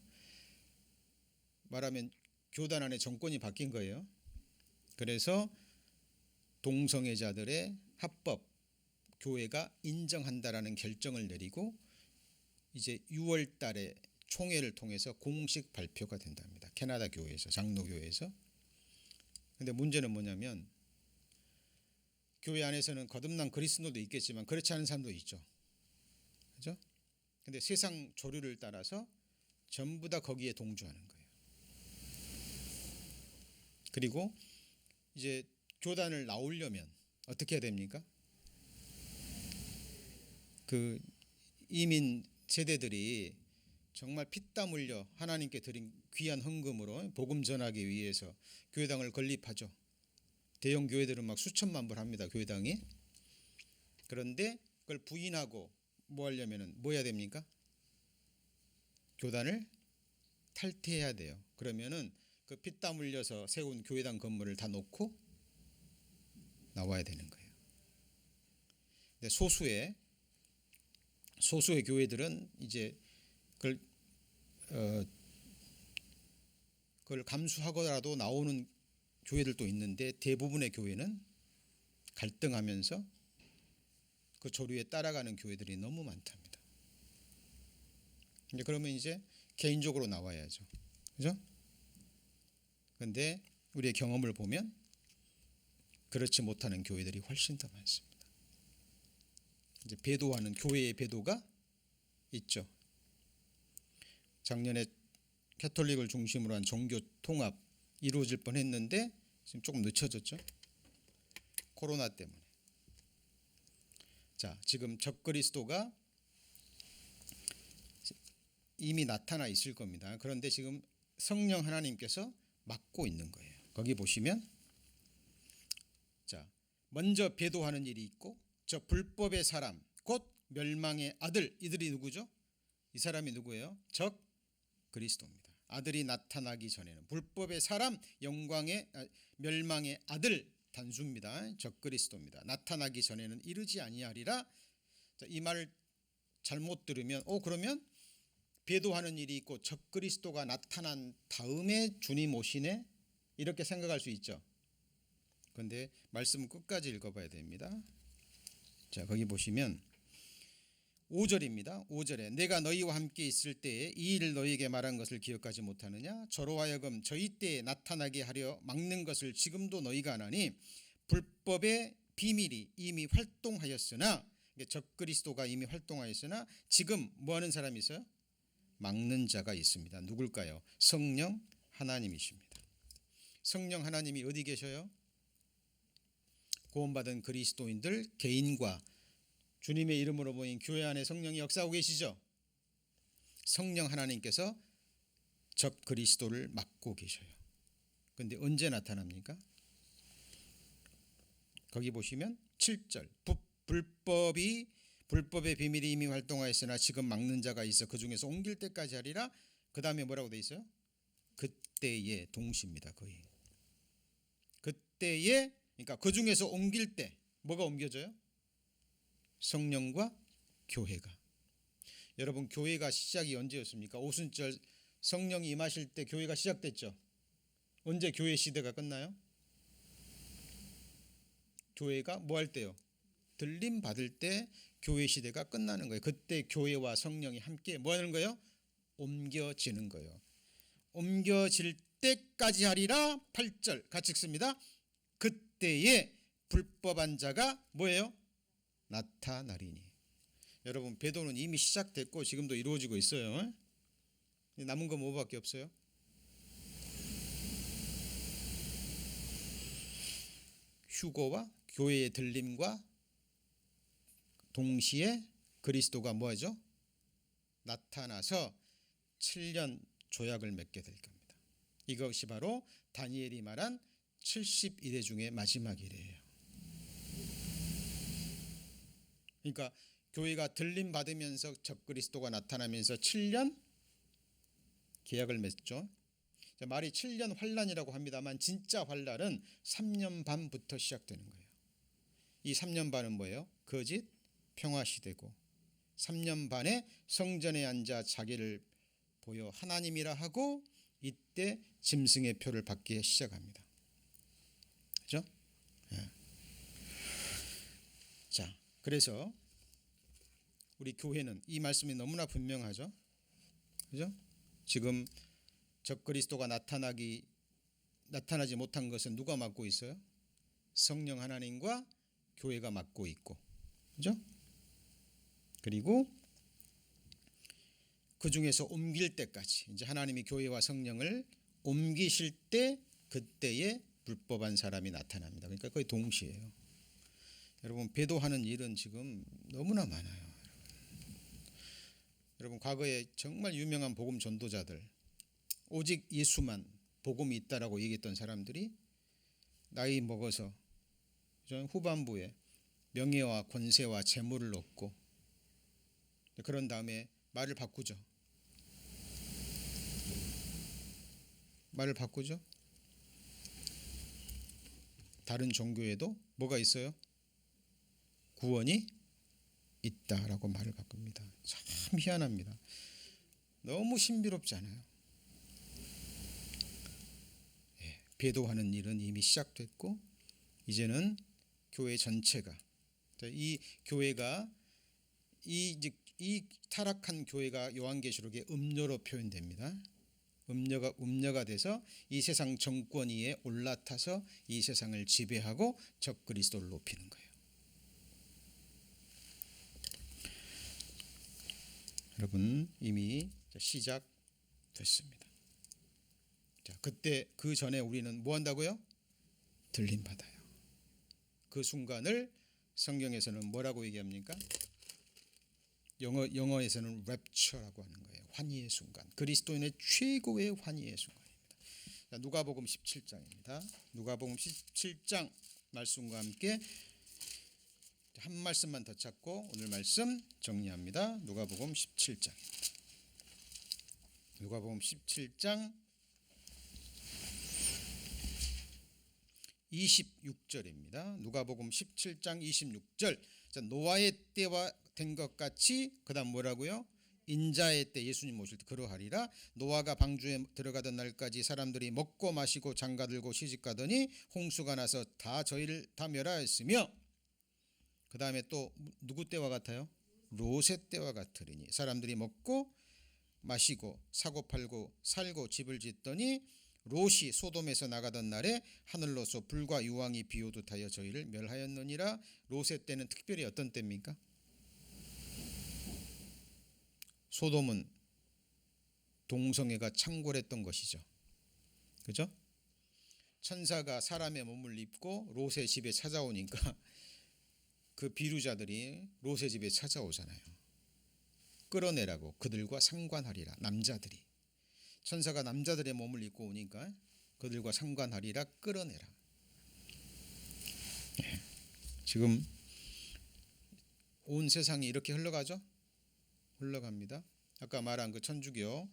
말하면 교단 안에 정권이 바뀐 거예요. 그래서 동성애자들의 합법 교회가 인정한다라는 결정을 내리고 이제 6월 달에 총회를 통해서 공식 발표가 된답니다. 캐나다 교회에서, 장로교회에서. 근데 문제는 뭐냐면 교회 안에서는 거듭난 그리스도도 있겠지만 그렇지 않은 사람도 있죠. 그죠? 근데 세상 조류를 따라서 전부 다 거기에 동조하는 거예요. 그리고 이제 교단을 나오려면 어떻게 해야 됩니까? 그 이민 세대들이 정말 피땀 흘려 하나님께 드린 귀한 헌금으로 복음 전하기 위해서 교회당을 건립하죠. 대형 교회들은 막 수천만 불 합니다. 교회당이. 그런데 그걸 부인하고 뭐 하려면은 뭐 해야 됩니까? 교단을 탈퇴해야 돼요. 그러면은 그 피땀 흘려서 세운 교회당 건물을 다 놓고 나와야 되는 거예요. 근데 소수의 교회들은 이제 그걸 감수하고라도 나오는 교회들도 있는데 대부분의 교회는 갈등하면서 그 조류에 따라가는 교회들이 너무 많답니다. 이제 그러면 이제 개인적으로 나와야죠. 그죠? 그런데 우리의 경험을 보면 그렇지 못하는 교회들이 훨씬 더 많습니다. 이제 배도하는 교회의 배도가 있죠. 작년에 캐톨릭을 중심으로 한 종교 통합 이루어질 뻔했는데 지금 조금 늦춰졌죠. 코로나 때문에. 자, 지금 적그리스도가 이미 나타나 있을 겁니다. 그런데 지금 성령 하나님께서 막고 있는 거예요. 거기 보시면 자, 먼저 배도하는 일이 있고 저 불법의 사람 곧 멸망의 아들 이들이 누구죠? 이 사람이 누구예요? 적 그리스도입니다. 아들이 나타나기 전에는 불법의 사람 멸망의 아들 단수입니다. 적 그리스도입니다. 나타나기 전에는 이르지 아니하리라. 자, 이 말을 잘못 들으면 그러면 배도하는 일이 있고 적 그리스도가 나타난 다음에 주님 오시네 이렇게 생각할 수 있죠. 그런데 말씀 끝까지 읽어봐야 됩니다. 자, 거기 보시면 5절입니다. 5절에 내가 너희와 함께 있을 때에 이 일을 너희에게 말한 것을 기억하지 못하느냐? 저로 하여금 저희 때에 나타나게 하려 막는 것을 지금도 너희가 하나니 불법의 비밀이 이미 활동하였으나 적그리스도가 이미 활동하였으나 지금 뭐하는 사람이 있어요? 막는 자가 있습니다. 누굴까요? 성령 하나님이십니다. 성령 하나님이 어디 계셔요? 구원받은 그리스도인들 개인과 주님의 이름으로 모인 교회 안에 성령이 역사하고 계시죠. 성령 하나님께서 적 그리스도를 막고 계셔요. 그런데 언제 나타납니까? 거기 보시면 17절 불법의 비밀이 이미 활동하였으나 지금 막는 자가 있어 그 중에서 옮길 때까지 하리라. 그 다음에 뭐라고 돼 있어요? 그때의 동시입니다. 거의 그때에, 그러니까 그 중에서 옮길 때 뭐가 옮겨져요? 성령과 교회가. 여러분, 교회가 시작이 언제였습니까? 오순절 성령이 임하실 때 교회가 시작됐죠. 언제 교회 시대가 끝나요? 교회가 뭐 할 때요? 들림 받을 때 교회 시대가 끝나는 거예요. 그때 교회와 성령이 함께 뭐 하는 거예요? 옮겨지는 거예요. 옮겨질 때까지 하리라. 8절 같이 읽습니다. 그때에 불법한 자가 뭐예요? 나타나리니. 여러분, 배도는 이미 시작됐고 지금도 이루어지고 있어요. 남은 건 뭐밖에 없어요? 휴거와 교회의 들림과 동시에 그리스도가 뭐하죠? 나타나서 7년 조약을 맺게 될 겁니다. 이것이 바로 다니엘이 말한 70일의 중에 마지막 일이에요. 그러니까 교회가 들림 받으면서 적그리스도가 나타나면서 7년 계약을 맺죠. 말이 7년 환란이라고 합니다만 진짜 환란은 3년 반부터 시작되는 거예요. 이 3년 반은 뭐예요? 거짓 평화 시대고 3년 반에 성전에 앉아 자기를 보여 하나님이라 하고 이때 짐승의 표를 받기 시작합니다. 그렇죠? 예. 자, 그래서 우리 교회는 이 말씀이 너무나 분명하죠. 그죠? 지금 적그리스도가 나타나지 못한 것은 누가 맡고 있어요? 성령 하나님과 교회가 맡고 있고, 그죠? 그리고 그 중에서 옮길 때까지 이제 하나님이 교회와 성령을 옮기실 때 그때에 불법한 사람이 나타납니다. 그러니까 거의 동시에요. 여러분, 배도하는 일은 지금 너무나 많아요. 여러분, 과거에 정말 유명한 복음 전도자들, 오직 예수만 복음이 있다라고 얘기했던 사람들이 나이 먹어서 후반부에 명예와 권세와 재물을 얻고 그런 다음에 말을 바꾸죠. 다른 종교에도 뭐가 있어요? 구원이 있다라고 말을 바꿉니다. 참 희한합니다. 너무 신비롭지 않아요? 배도하는 일은 이미 시작됐고 이제는 교회 전체가 이 교회가 이 타락한 교회가 요한계시록에 음녀로 표현됩니다. 음녀가 돼서 이 세상 정권 위에 올라타서 이 세상을 지배하고 적그리스도를 높이는 거예요. 여러분, 이미 시작됐습니다. 자, 그때 그 전에 우리는 뭐 한다고요? 들림 받아요. 그 순간을 성경에서는 뭐라고 얘기합니까? 영어에서는 랩처라고 하는 거예요. 환희의 순간. 그리스도인의 최고의 환희의 순간입니다. 자, 누가복음 17장입니다. 누가복음 17장 말씀과 함께 한 말씀만 더 찾고 오늘 말씀 정리합니다. 누가복음 17장입니다. 누가복음 17장 26절입니다. 누가복음 17장 26절. 자, 노아의 때와 된 것 같이 그다음 뭐라고요? 인자의 때 예수님 오실 때 그러하리라. 노아가 방주에 들어가던 날까지 사람들이 먹고 마시고 장가들고 시집가더니 홍수가 나서 다 저희를 다 멸하였으며 그 다음에 또 누구 때와 같아요? 롯의 때와 같으리니 사람들이 먹고 마시고 사고 팔고 살고 집을 짓더니 롯이 소돔에서 나가던 날에 하늘로서 불과 유황이 비오듯 하여 저희를 멸하였느니라. 롯의 때는 특별히 어떤 때입니까? 소돔은 동성애가 창궐했던 것이죠. 그죠? 천사가 사람의 몸을 입고 롯의 집에 찾아오니까 그 비류자들이 롯의 집에 찾아오잖아요. 끌어내라고 그들과 상관하리라. 남자들이 천사가 남자들의 몸을 입고 오니까 그들과 상관하리라. 끌어내라. 지금 온 세상이 이렇게 흘러가죠? 흘러갑니다. 아까 말한 그 천주교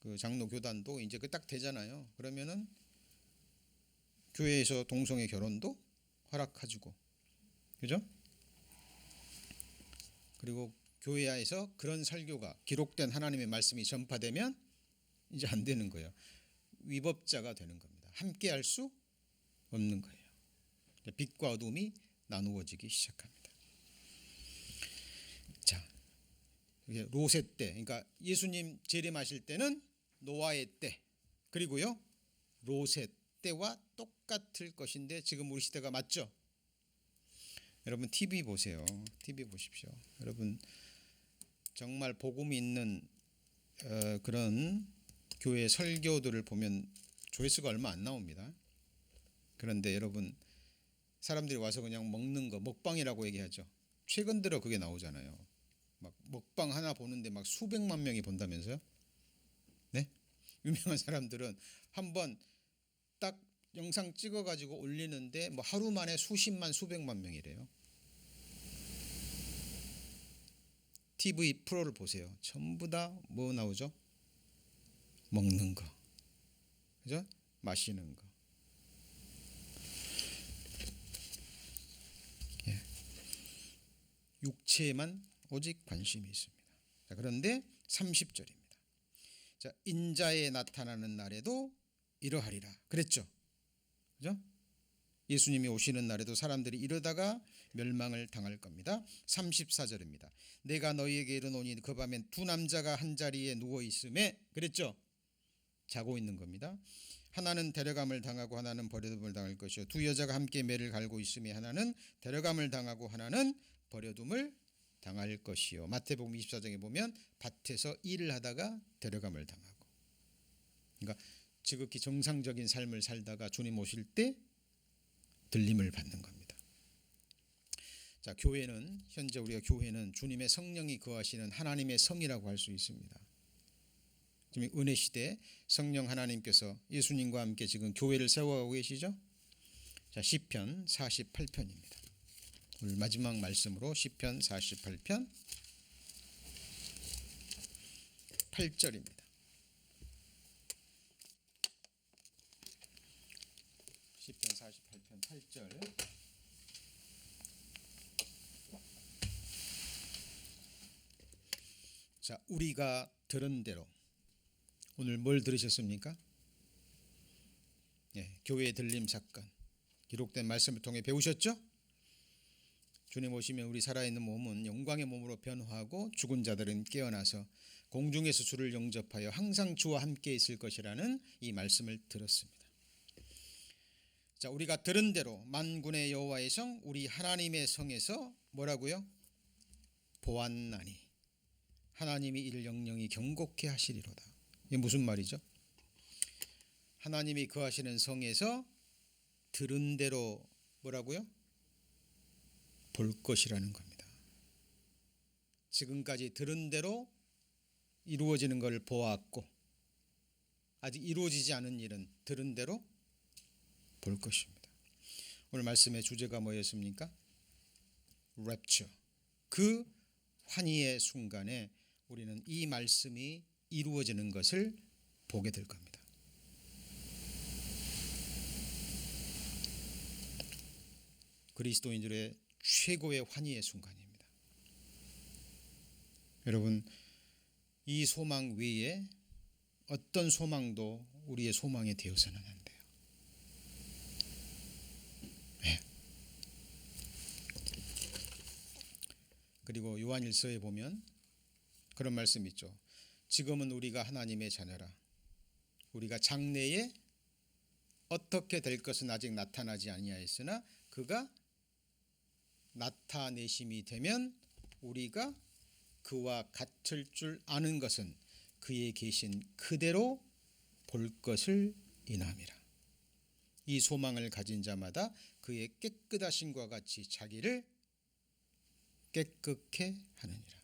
그 장로 교단도 이제 그 딱 되잖아요. 그러면은 교회에서 동성애 결혼도 허락해주고, 그죠? 그리고 교회에서 그런 설교가 기록된 하나님의 말씀이 전파되면 이제 안 되는 거예요. 위법자가 되는 겁니다. 함께 할 수 없는 거예요. 빛과 어둠이 나누어지기 시작합니다. 자, 롯의 때, 그러니까 예수님 재림하실 때는 노아의 때, 그리고요 롯의 때와 똑같을 것인데 지금 우리 시대가 맞죠? 여러분 TV 보세요. TV 보십시오. 여러분 정말 복음이 있는 그런 교회 설교들을 보면 조회수가 얼마 안 나옵니다. 그런데 여러분 사람들이 와서 그냥 먹는 거 먹방이라고 얘기하죠. 최근 들어 그게 나오잖아요. 막 먹방 하나 보는데 막 수백만 명이 본다면서요? 네? 유명한 사람들은 한번 딱 영상 찍어가지고 올리는데 뭐 하루 만에 수십만 수백만 명이래요. TV 프로를 보세요. 전부 다 뭐 나오죠? 먹는 거, 그죠? 마시는 거. 예. 육체에만 오직 관심이 있습니다. 자, 그런데 30절입니다. 자, 인자에 나타나는 날에도 이러하리라 그랬죠. 그죠? 예수님이 오시는 날에도 사람들이 이러다가 멸망을 당할 겁니다. 34절입니다. 내가 너희에게 이르노니 그 밤엔 두 남자가 한 자리에 누워 있음에 그랬죠. 자고 있는 겁니다. 하나는 데려감을 당하고 하나는 버려둠을 당할 것이요 두 여자가 함께 매를 갈고 있음에 하나는 데려감을 당하고 하나는 버려둠을 당할 것이요. 마태복음 24장에 보면 밭에서 일을 하다가 데려감을 당하고, 그러니까 지극히 정상적인 삶을 살다가 주님 오실 때 들림을 받는 겁니다. 자, 교회는 현재 우리가 교회는 주님의 성령이 거하시는 하나님의 성이라고 할 수 있습니다. 지금 은혜 시대 성령 하나님께서 예수님과 함께 지금 교회를 세워가고 계시죠. 자, 시편 48편입니다. 오늘 마지막 말씀으로 시편 48편 8절입니다. 시편 48편 8절. 자, 우리가 들은 대로 오늘 뭘 들으셨습니까? 예, 교회의 들림 사건 기록된 말씀을 통해 배우셨죠? 주님 오시면 우리 살아있는 몸은 영광의 몸으로 변화하고 죽은 자들은 깨어나서 공중에서 주를 영접하여 항상 주와 함께 있을 것이라는 이 말씀을 들었습니다. 자, 우리가 들은 대로 만군의 여호와의 성 우리 하나님의 성에서 뭐라고요? 보았나니 하나님이 이를 영영히 경고케 하시리로다. 이게 무슨 말이죠? 하나님이 거하시는 성에서 들은 대로 뭐라고요? 볼 것이라는 겁니다. 지금까지 들은 대로 이루어지는 걸 보았고 아직 이루어지지 않은 일은 들은 대로 볼 것입니다. 오늘 말씀의 주제가 뭐였습니까? 랩처. 그 환희의 순간에 우리는 이 말씀이 이루어지는 것을 보게 될 겁니다. 그리스도인들의 최고의 환희의 순간입니다. 여러분, 이 소망 외에 어떤 소망도 우리의 소망이 되어서는 안 돼요. 네. 그리고 요한일서에 보면 그런 말씀이 있죠. 지금은 우리가 하나님의 자녀라. 우리가 장래에 어떻게 될 것은 아직 나타나지 아니하였으나 그가 나타내심이 되면 우리가 그와 같을 줄 아는 것은 그의 계신 그대로 볼 것을 인함이라. 이 소망을 가진 자마다 그의 깨끗하심과 같이 자기를 깨끗게 하느니라.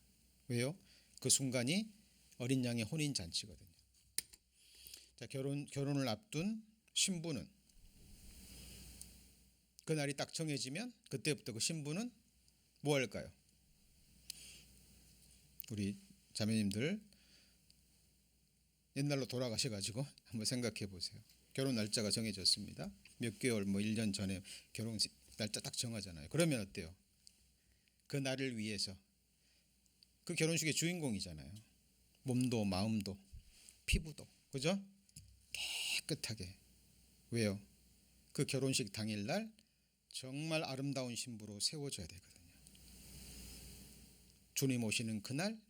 왜요? 그 순간이 어린 양의 혼인 잔치거든요. 자, 결혼을 앞둔 신부는 그 날이 딱 정해지면 그때부터 그 신부는 뭐 할까요? 우리 자매님들 옛날로 돌아가셔가지고 한번 생각해 보세요. 결혼 날짜가 정해졌습니다. 몇 개월 뭐 1년 전에 결혼 날짜 딱 정하잖아요. 그러면 어때요? 그 날을 위해서 그 결혼식의 주인공이잖아요. 몸도 마음도 피부도 그죠? 깨끗하게. 왜요? 그 결혼식 당일날 정말 아름다운 신부로 세워져야 되거든요. 주님 오시는 그날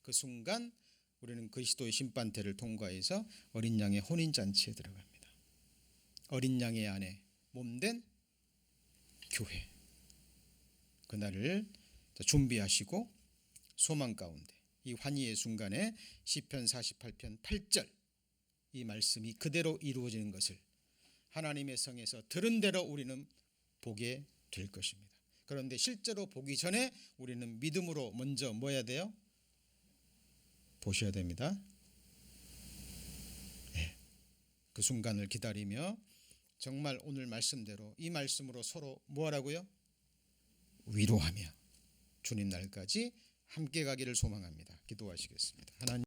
그 순간 우리는 그리스도의 심판대를 통과해서 어린 양의 혼인잔치에 들어갑니다. 어린 양의 아내 몸된 교회. 그날을 준비하시고 소망 가운데 이 환희의 순간에 시편 48편 8절 이 말씀이 그대로 이루어지는 것을 하나님의 성에서 들은 대로 우리는 보게 될 것입니다. 그런데 실제로 보기 전에 우리는 믿음으로 먼저 뭐 해야 돼요? 보셔야 됩니다. 네. 그 순간을 기다리며 정말 오늘 말씀대로 이 말씀으로 서로 뭐 하라고요? 위로하며 주님 날까지 함께 가기를 소망합니다. 기도하시겠습니다. 하나님